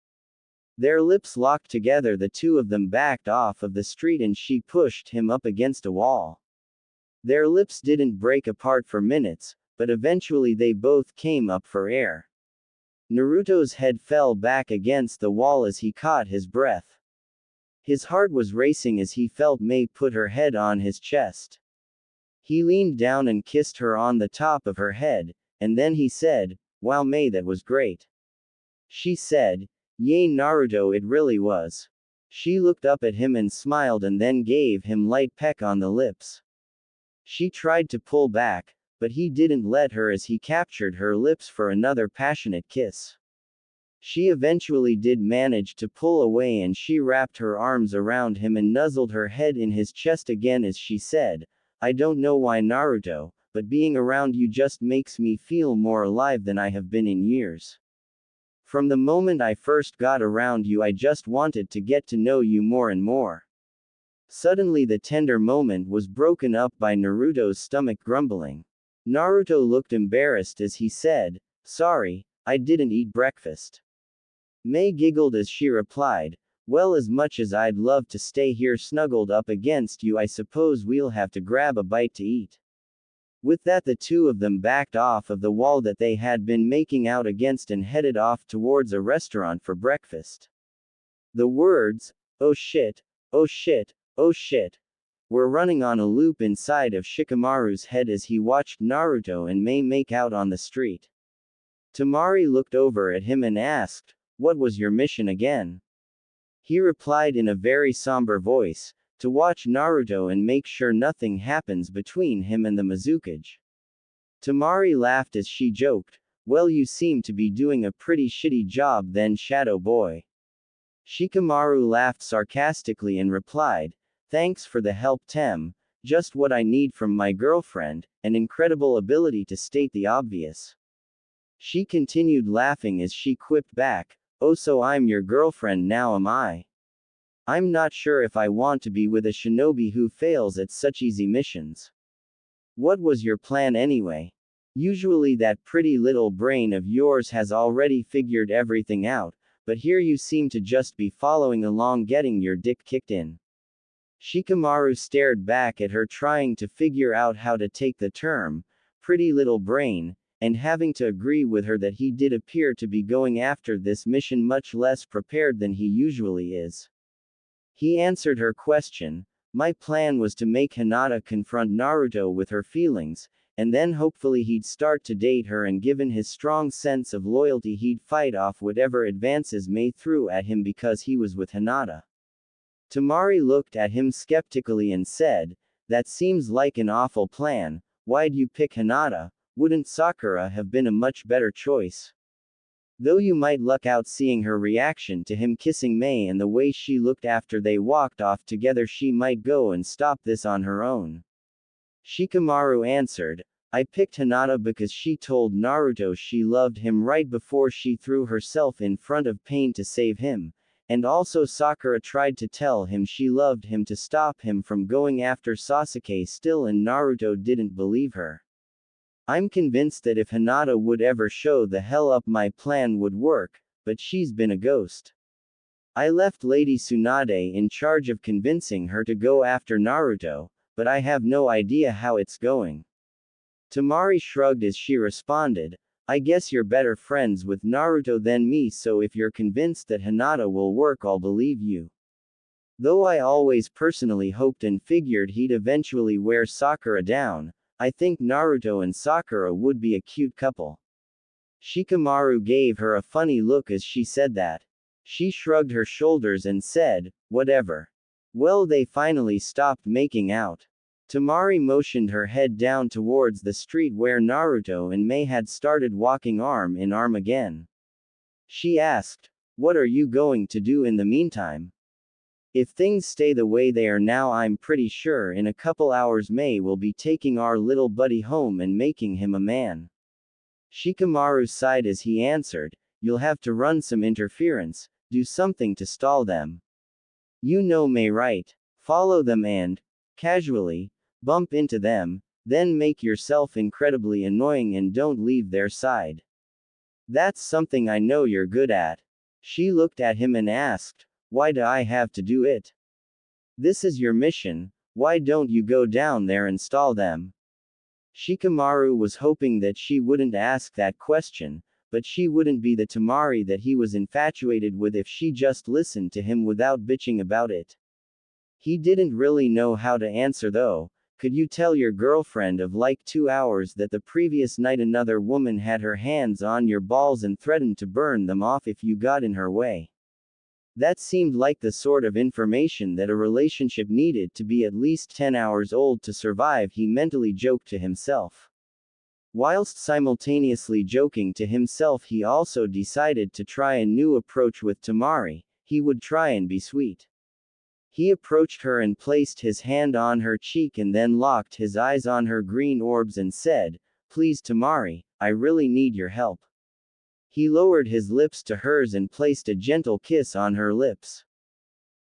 Their lips locked together, the two of them backed off of the street and she pushed him up against a wall. Their lips didn't break apart for minutes, but eventually they both came up for air. Naruto's head fell back against the wall as he caught his breath. His heart was racing as he felt Mei put her head on his chest. He leaned down and kissed her on the top of her head, and then he said, "Wow Mei, that was great." She said. Yay Naruto, it really was. She looked up at him and smiled and then gave him light peck on the lips. She tried to pull back, but he didn't let her as he captured her lips for another passionate kiss. She eventually did manage to pull away and she wrapped her arms around him and nuzzled her head in his chest again as she said, I don't know why Naruto, but being around you just makes me feel more alive than I have been in years. From the moment I first got around you I just wanted to get to know you more and more. Suddenly the tender moment was broken up by Naruto's stomach grumbling. Naruto looked embarrassed as he said, sorry, I didn't eat breakfast. Mei giggled as she replied, well, as much as I'd love to stay here snuggled up against you, I suppose we'll have to grab a bite to eat. With that the two of them backed off of the wall that they had been making out against and headed off towards a restaurant for breakfast. The words, oh shit, oh shit, oh shit, were running on a loop inside of Shikamaru's head as he watched Naruto and Mei make out on the street. Temari looked over at him and asked, what was your mission again? He replied in a very somber voice, to watch Naruto and make sure nothing happens between him and the Mizukage. Temari laughed as she joked, well, you seem to be doing a pretty shitty job then, Shadow Boy. Shikamaru laughed sarcastically and replied, thanks for the help, Tem, just what I need from my girlfriend, an incredible ability to state the obvious. She continued laughing as she quipped back, oh, so I'm your girlfriend now, am I? I'm not sure if I want to be with a shinobi who fails at such easy missions. What was your plan anyway? Usually that pretty little brain of yours has already figured everything out, but here you seem to just be following along getting your dick kicked in. Shikamaru stared back at her trying to figure out how to take the term, pretty little brain, and having to agree with her that he did appear to be going after this mission much less prepared than he usually is. He answered her question, my plan was to make Hinata confront Naruto with her feelings, and then hopefully he'd start to date her and given his strong sense of loyalty he'd fight off whatever advances Mei threw at him because he was with Hinata. Temari looked at him skeptically and said, that seems like an awful plan, why'd you pick Hinata? Wouldn't Sakura have been a much better choice? Though you might luck out seeing her reaction to him kissing Mei and the way she looked after they walked off together, she might go and stop this on her own. Shikamaru answered, I picked Hinata because she told Naruto she loved him right before she threw herself in front of Pain to save him, and also Sakura tried to tell him she loved him to stop him from going after Sasuke still, and Naruto didn't believe her. I'm convinced that if Hinata would ever show the hell up my plan would work, but she's been a ghost. I left Lady Tsunade in charge of convincing her to go after Naruto, but I have no idea how it's going. Temari shrugged as she responded, I guess you're better friends with Naruto than me, so if you're convinced that Hinata will work, I'll believe you. Though I always personally hoped and figured he'd eventually wear Sakura down, I think Naruto and Sakura would be a cute couple. Shikamaru gave her a funny look as she said that. She shrugged her shoulders and said, whatever. Well, they finally stopped making out. Temari motioned her head down towards the street where Naruto and Mei had started walking arm in arm again. She asked, what are you going to do in the meantime? If things stay the way they are now, I'm pretty sure in a couple hours Mei will be taking our little buddy home and making him a man. Shikamaru sighed as he answered, you'll have to run some interference, do something to stall them. You know Mei, right? Follow them and, casually, bump into them, then make yourself incredibly annoying and don't leave their side. That's something I know you're good at. She looked at him and asked, why do I have to do it? This is your mission, why don't you go down there and stall them? Shikamaru was hoping that she wouldn't ask that question, but she wouldn't be the Temari that he was infatuated with if she just listened to him without bitching about it. He didn't really know how to answer though, Could you tell your girlfriend of like 2 hours that the previous night another woman had her hands on your balls and threatened to burn them off if you got in her way? That seemed like the sort of information that a relationship needed to be at least 10 hours old to survive, he mentally joked to himself. Whilst simultaneously joking to himself, he also decided to try a new approach with Tamari. He would try and be sweet. He approached her and placed his hand on her cheek and then locked his eyes on her green orbs and said, "Please Tamari, I really need your help." He lowered his lips to hers and placed a gentle kiss on her lips.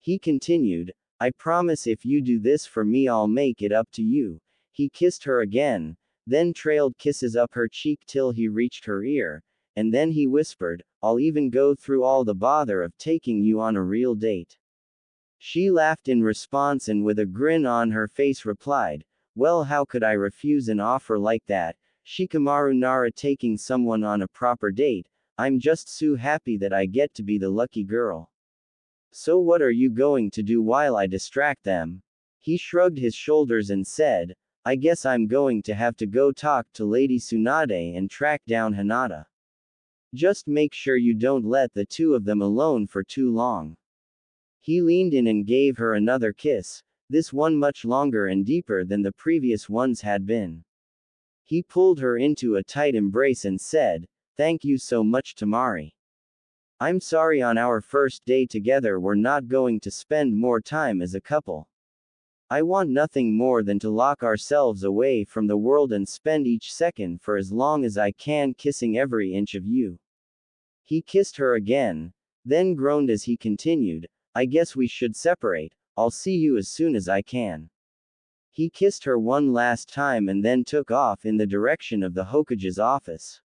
He continued, "I promise if you do this for me I'll make it up to you." He kissed her again, then trailed kisses up her cheek till he reached her ear, and then he whispered, "I'll even go through all the bother of taking you on a real date." She laughed in response and with a grin on her face replied, "Well, how could I refuse an offer like that? Shikamaru Nara, taking someone on a proper date. I'm just so happy that I get to be the lucky girl." "So what are you going to do while I distract them?" He shrugged his shoulders and said, "I guess I'm going to have to go talk to Lady Tsunade and track down Hinata. Just make sure you don't let the two of them alone for too long." He leaned in and gave her another kiss, this one much longer and deeper than the previous ones had been. He pulled her into a tight embrace and said, "Thank you so much, Tamari. I'm sorry on our first day together we're not going to spend more time as a couple. I want nothing more than to lock ourselves away from the world and spend each second for as long as I can kissing every inch of you." He kissed her again, then groaned as he continued, "I guess we should separate. I'll see you as soon as I can." He kissed her one last time and then took off in the direction of the Hokage's office.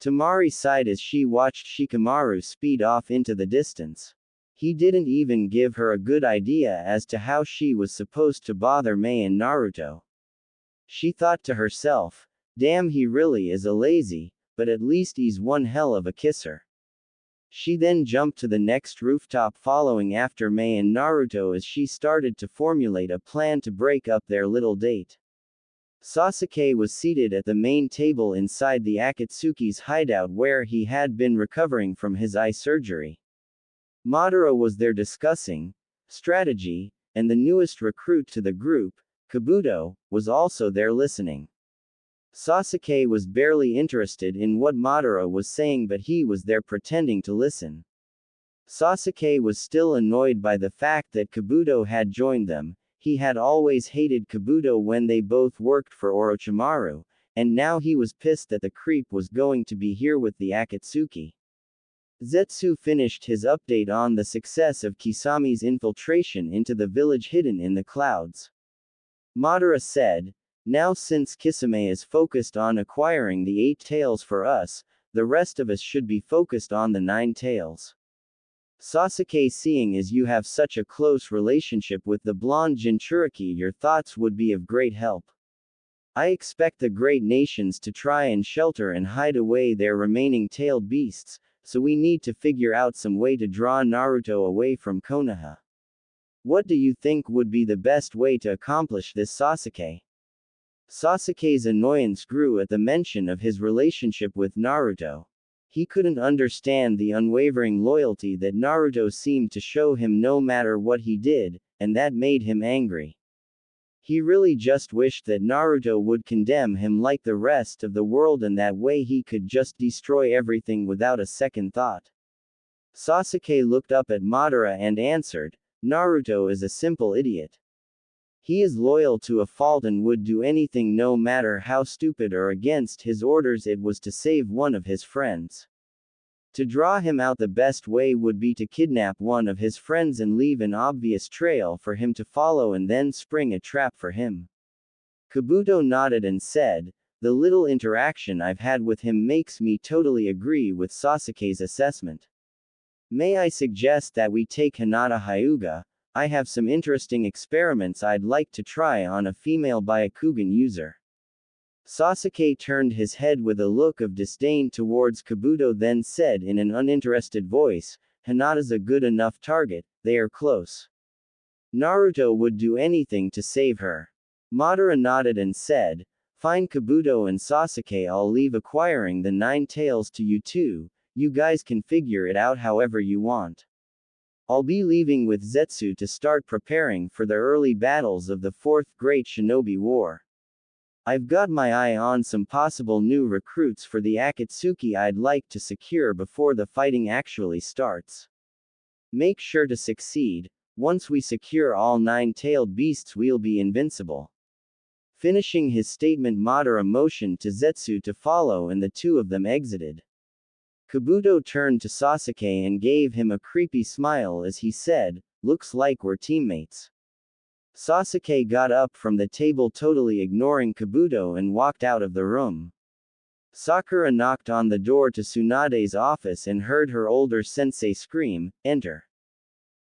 Tamari sighed as she watched Shikamaru speed off into the distance. He didn't even give her a good idea as to how she was supposed to bother Mei and Naruto. She thought to herself, "Damn, he really is a lazy, but at least he's one hell of a kisser." She then jumped to the next rooftop following after Mei and Naruto as she started to formulate a plan to break up their little date. Sasuke was seated at the main table inside the Akatsuki's hideout where he had been recovering from his eye surgery. Madara was there discussing strategy, and the newest recruit to the group, Kabuto, was also there listening. Sasuke was barely interested in what Madara was saying, but he was there pretending to listen. Sasuke was still annoyed by the fact that Kabuto had joined them. He had always hated Kabuto when they both worked for Orochimaru, and now he was pissed that the creep was going to be here with the Akatsuki. Zetsu finished his update on the success of Kisami's infiltration into the village hidden in the clouds. Madara said, "Now since Kisame is focused on acquiring the 8 tails for us, the rest of us should be focused on the 9 tails. Sasuke, seeing as you have such a close relationship with the blonde Jinchuriki, your thoughts would be of great help. I expect the great nations to try and shelter and hide away their remaining tailed beasts, so we need to figure out some way to draw Naruto away from Konoha. What do you think would be the best way to accomplish this, Sasuke?" Sasuke's annoyance grew at the mention of his relationship with Naruto. He couldn't understand the unwavering loyalty that Naruto seemed to show him no matter what he did, and that made him angry. He really just wished that Naruto would condemn him like the rest of the world, and that way he could just destroy everything without a second thought. Sasuke looked up at Madara and answered, "Naruto is a simple idiot. He is loyal to a fault and would do anything no matter how stupid or against his orders it was to save one of his friends. To draw him out, the best way would be to kidnap one of his friends and leave an obvious trail for him to follow and then spring a trap for him." Kabuto nodded and said, "The little interaction I've had with him makes me totally agree with Sasuke's assessment. May I suggest that we take Hinata Hyuga? I have some interesting experiments I'd like to try on a female Byakugan user." Sasuke turned his head with a look of disdain towards Kabuto, then said in an uninterested voice, "Hinata's a good enough target, they are close. Naruto would do anything to save her." Madara nodded and said, "Fine Kabuto and Sasuke, I'll leave acquiring the 9 tails to you two, you guys can figure it out however you want. I'll be leaving with Zetsu to start preparing for the early battles of the Fourth Great Shinobi War. I've got my eye on some possible new recruits for the Akatsuki I'd like to secure before the fighting actually starts. Make sure to succeed. Once we secure all 9-tailed beasts, we'll be invincible." Finishing his statement, Madara motioned to Zetsu to follow and the two of them exited. Kabuto turned to Sasuke and gave him a creepy smile as he said, "Looks like we're teammates." Sasuke got up from the table, totally ignoring Kabuto, and walked out of the room. Sakura knocked on the door to Tsunade's office and heard her older sensei scream, "Enter."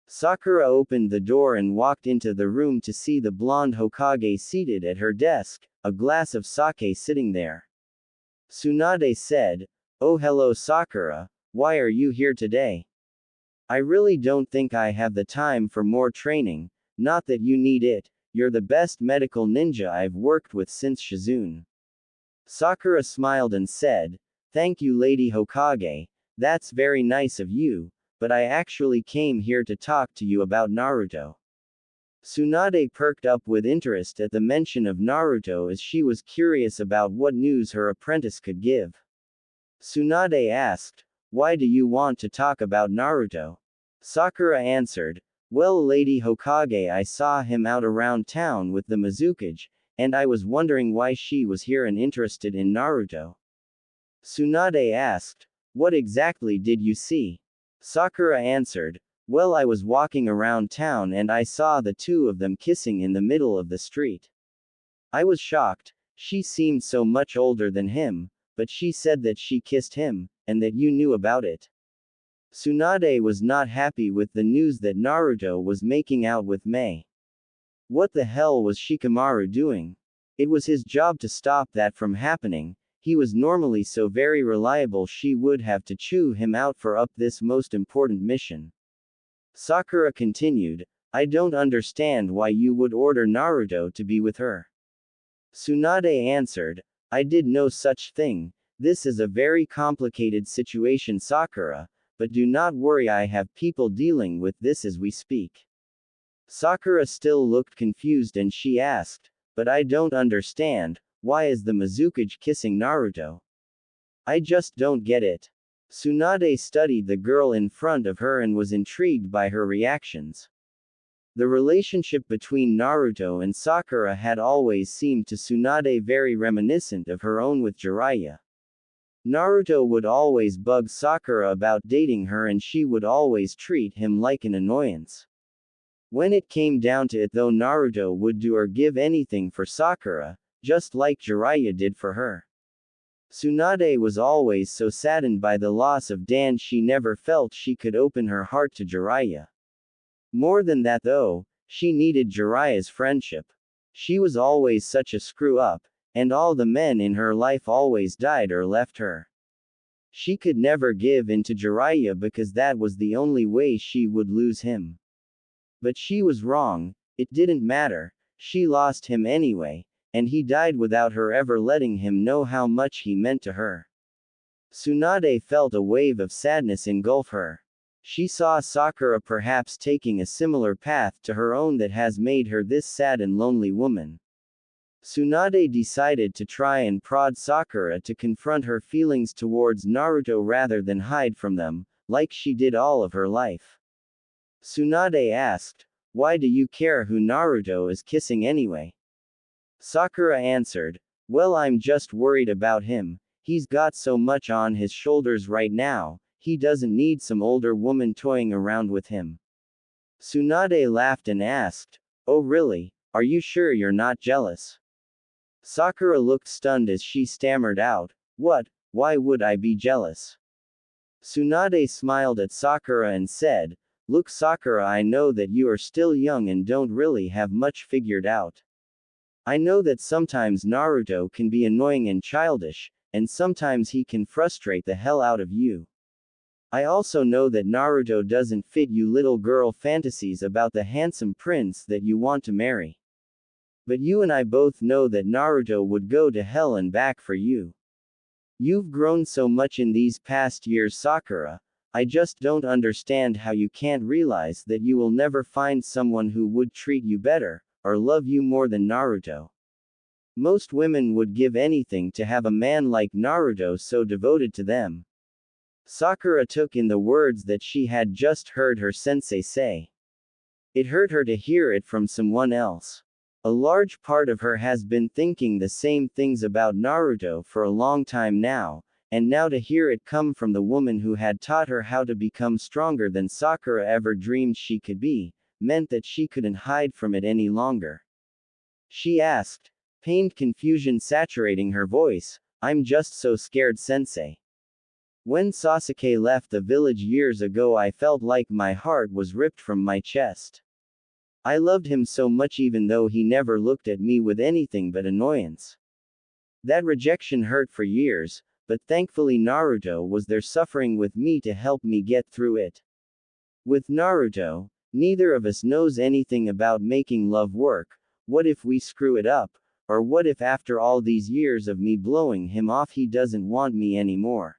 Sakura opened the door and walked into the room to see the blonde Hokage seated at her desk, a glass of sake sitting there. Tsunade said, "Oh, hello Sakura, why are you here today? I really don't think I have the time for more training, not that you need it, you're the best medical ninja I've worked with since Shizune." Sakura smiled and said, "Thank you Lady Hokage, that's very nice of you, but I actually came here to talk to you about Naruto." Tsunade perked up with interest at the mention of Naruto as she was curious about what news her apprentice could give. Tsunade asked, "Why do you want to talk about Naruto?" Sakura answered, "Well Lady Hokage, I saw him out around town with the Mizukage, and I was wondering why she was here and interested in Naruto." Tsunade asked, "What exactly did you see?" Sakura answered, "Well, I was walking around town and I saw the two of them kissing in the middle of the street. I was shocked, she seemed so much older than him, but she said that she kissed him, and that you knew about it." Tsunade was not happy with the news that Naruto was making out with Mei. What the hell was Shikamaru doing? It was his job to stop that from happening. He was normally so very reliable, she would have to chew him out for this most important mission. Sakura continued, "I don't understand why you would order Naruto to be with her." Tsunade answered, "I did no such thing. This is a very complicated situation Sakura, but do not worry, I have people dealing with this as we speak." Sakura still looked confused and she asked, "But I don't understand, why is the Mizukage kissing Naruto? I just don't get it." Tsunade studied the girl in front of her and was intrigued by her reactions. The relationship between Naruto and Sakura had always seemed to Tsunade very reminiscent of her own with Jiraiya. Naruto would always bug Sakura about dating her and she would always treat him like an annoyance. When it came down to it though, Naruto would do or give anything for Sakura, just like Jiraiya did for her. Tsunade was always so saddened by the loss of Dan she never felt she could open her heart to Jiraiya. More than that though, she needed Jiraiya's friendship. She was always such a screw-up, and all the men in her life always died or left her. She could never give in to Jiraiya because that was the only way she would lose him. But she was wrong, it didn't matter, she lost him anyway, and he died without her ever letting him know how much he meant to her. Tsunade felt a wave of sadness engulf her. She saw Sakura perhaps taking a similar path to her own that has made her this sad and lonely woman. Tsunade decided to try and prod Sakura to confront her feelings towards Naruto rather than hide from them, like she did all of her life. Tsunade asked, "Why do you care who Naruto is kissing anyway?" Sakura answered, "Well, I'm just worried about him, he's got so much on his shoulders right now, he doesn't need some older woman toying around with him." Tsunade laughed and asked, "Oh really, are you sure you're not jealous?" Sakura looked stunned as she stammered out, "What, why would I be jealous?" Tsunade smiled at Sakura and said, "Look Sakura, I know that you are still young and don't really have much figured out. I know that sometimes Naruto can be annoying and childish, and sometimes he can frustrate the hell out of you. I also know that Naruto doesn't fit you little girl fantasies about the handsome prince that you want to marry. But you and I both know that Naruto would go to hell and back for you. You've grown so much in these past years, Sakura. I just don't understand how you can't realize that you will never find someone who would treat you better, or love you more than Naruto. Most women would give anything to have a man like Naruto so devoted to them. Sakura took in the words that she had just heard her sensei say. It hurt her to hear it from someone else. A large part of her has been thinking the same things about Naruto for a long time now, and now to hear it come from the woman who had taught her how to become stronger than Sakura ever dreamed she could be, meant that she couldn't hide from it any longer. She asked, pained confusion saturating her voice, "I'm just so scared, sensei. When Sasuke left the village years ago, I felt like my heart was ripped from my chest. I loved him so much even though he never looked at me with anything but annoyance. That rejection hurt for years, but thankfully Naruto was there suffering with me to help me get through it. With Naruto, neither of us knows anything about making love work. What if we screw it up? Or what if after all these years of me blowing him off he doesn't want me anymore?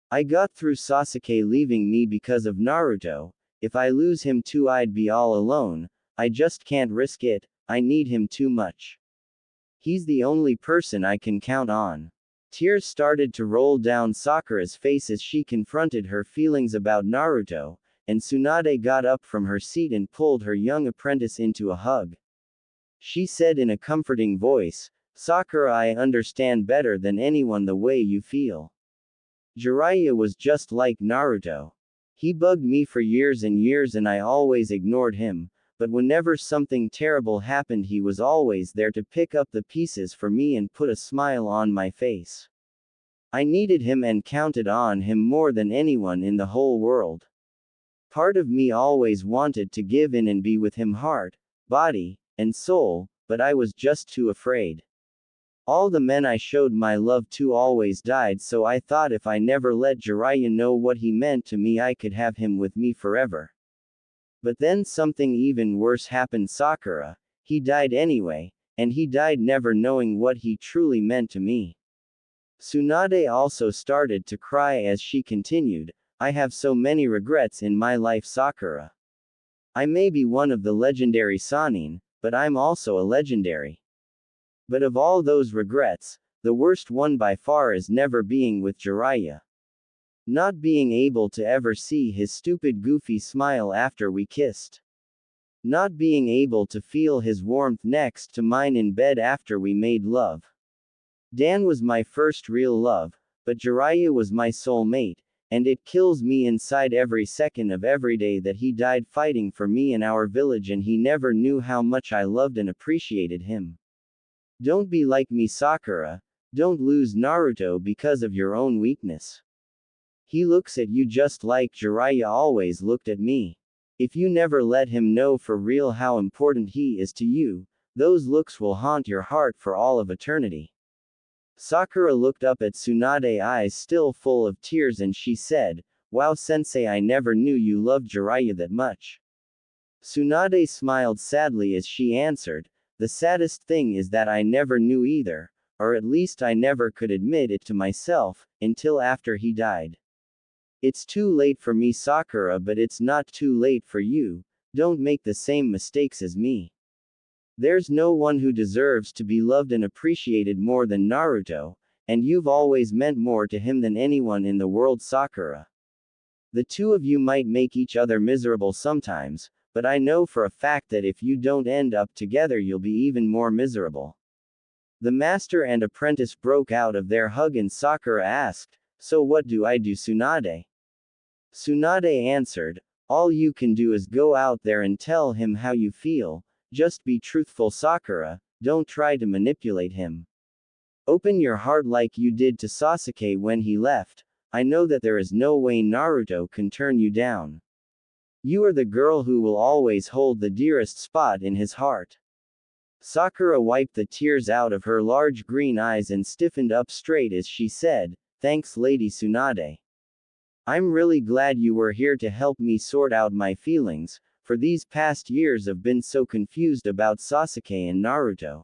I got through Sasuke leaving me because of Naruto. If I lose him too, I'd be all alone. I just can't risk it. I need him too much. He's the only person I can count on." Tears started to roll down Sakura's face as she confronted her feelings about Naruto, and Tsunade got up from her seat and pulled her young apprentice into a hug. She said in a comforting voice, "Sakura, I understand better than anyone the way you feel. Jiraiya was just like Naruto. He bugged me for years and years and I always ignored him, but whenever something terrible happened he was always there to pick up the pieces for me and put a smile on my face. I needed him and counted on him more than anyone in the whole world. Part of me always wanted to give in and be with him heart, body, and soul, but I was just too afraid. All the men I showed my love to always died, so I thought if I never let Jiraiya know what he meant to me I could have him with me forever. But then something even worse happened, Sakura. He died anyway, and he died never knowing what he truly meant to me." Tsunade also started to cry as she continued, "I have so many regrets in my life, Sakura. I may be one of the legendary Sannin, but I'm also a legendary. But of all those regrets, the worst one by far is never being with Jiraiya. Not being able to ever see his stupid goofy smile after we kissed. Not being able to feel his warmth next to mine in bed after we made love. Dan was my first real love, but Jiraiya was my soulmate, and it kills me inside every second of every day that he died fighting for me in our village and he never knew how much I loved and appreciated him. Don't be like me, Sakura. Don't lose Naruto because of your own weakness. He looks at you just like Jiraiya always looked at me. If you never let him know for real how important he is to you, those looks will haunt your heart for all of eternity." Sakura looked up at Tsunade, eyes still full of tears, and she said, "Wow, sensei, I never knew you loved Jiraiya that much." Tsunade smiled sadly as she answered, "The saddest thing is that I never knew either, or at least I never could admit it to myself, until after he died. It's too late for me, Sakura, but it's not too late for you. Don't make the same mistakes as me. There's no one who deserves to be loved and appreciated more than Naruto, and you've always meant more to him than anyone in the world, Sakura. The two of you might make each other miserable sometimes, but I know for a fact that if you don't end up together you'll be even more miserable." The master and apprentice broke out of their hug and Sakura asked, "So what do I do, Tsunade?" Tsunade answered, "All you can do is go out there and tell him how you feel. Just be truthful, Sakura, don't try to manipulate him. Open your heart like you did to Sasuke when he left. I know that there is no way Naruto can turn you down. You are the girl who will always hold the dearest spot in his heart." Sakura wiped the tears out of her large green eyes and stiffened up straight as she said, "Thanks, Lady Tsunade. I'm really glad you were here to help me sort out my feelings. for these past years I've been so confused about Sasuke and Naruto.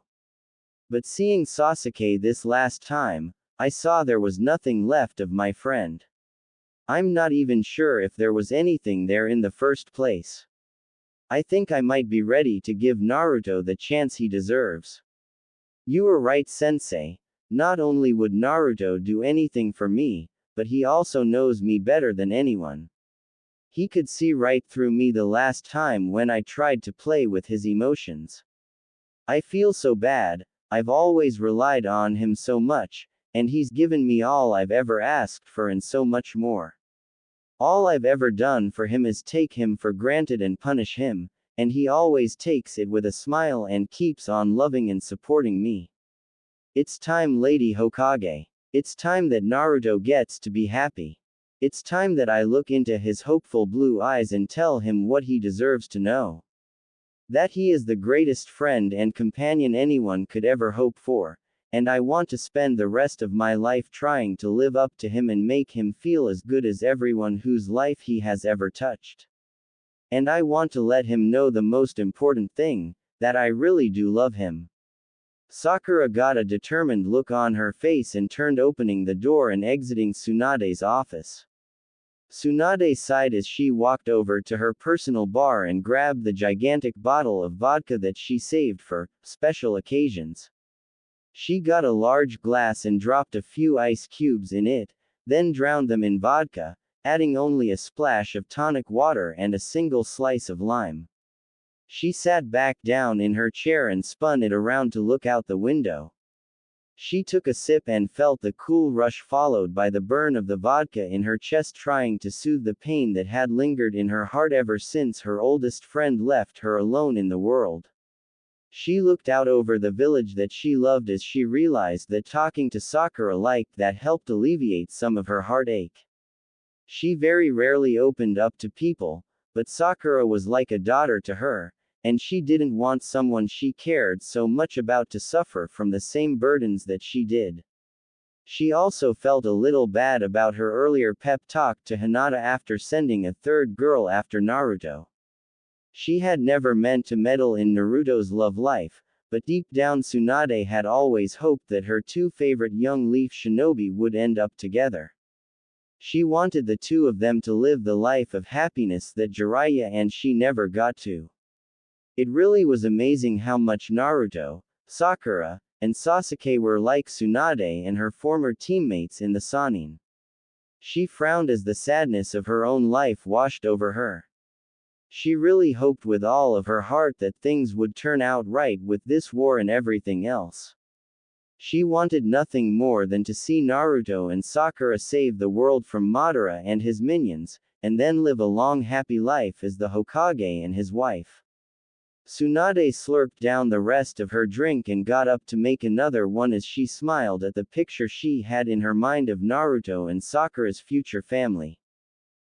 But seeing Sasuke this last time, I saw there was nothing left of my friend. I'm not even sure if there was anything there in the first place. I think I might be ready to give Naruto the chance he deserves. You were right, Sensei. Not only would Naruto do anything for me, but he also knows me better than anyone. He could see right through me the last time when I tried to play with his emotions. I feel so bad. I've always relied on him so much, and he's given me all I've ever asked for and so much more. All I've ever done for him is take him for granted and punish him, and he always takes it with a smile and keeps on loving and supporting me. It's time, Lady Hokage. It's time that Naruto gets to be happy. It's time that I look into his hopeful blue eyes and tell him what he deserves to know. That he is the greatest friend and companion anyone could ever hope for, and I want to spend the rest of my life trying to live up to him and make him feel as good as everyone whose life he has ever touched. And I want to let him know the most important thing, that I really do love him. Sakura got a determined look on her face and turned, opening the door and exiting Tsunade's office. Tsunade sighed as she walked over to her personal bar and grabbed the gigantic bottle of vodka that she saved for special occasions. She got a large glass and dropped a few ice cubes in it, then drowned them in vodka, adding only a splash of tonic water and a single slice of lime. She sat back down in her chair and spun it around to look out the window. She took a sip and felt the cool rush followed by the burn of the vodka in her chest, trying to soothe the pain that had lingered in her heart ever since her oldest friend left her alone in the world. She looked out over the village that she loved as she realized that talking to Sakura like that helped alleviate some of her heartache. She very rarely opened up to people, but Sakura was like a daughter to her, and she didn't want someone she cared so much about to suffer from the same burdens that she did. She also felt a little bad about her earlier pep talk to Hinata after sending a third girl after Naruto. She had never meant to meddle in Naruto's love life, but deep down Tsunade had always hoped that her two favorite young leaf shinobi would end up together. She wanted the two of them to live the life of happiness that Jiraiya and she never got to. It really was amazing how much Naruto, Sakura, and Sasuke were like Tsunade and her former teammates in the Sannin. She frowned as the sadness of her own life washed over her. She really hoped with all of her heart that things would turn out right with this war and everything else. She wanted nothing more than to see Naruto and Sakura save the world from Madara and his minions, and then live a long happy life as the Hokage and his wife. Tsunade slurped down the rest of her drink and got up to make another one as she smiled at the picture she had in her mind of Naruto and Sakura's future family.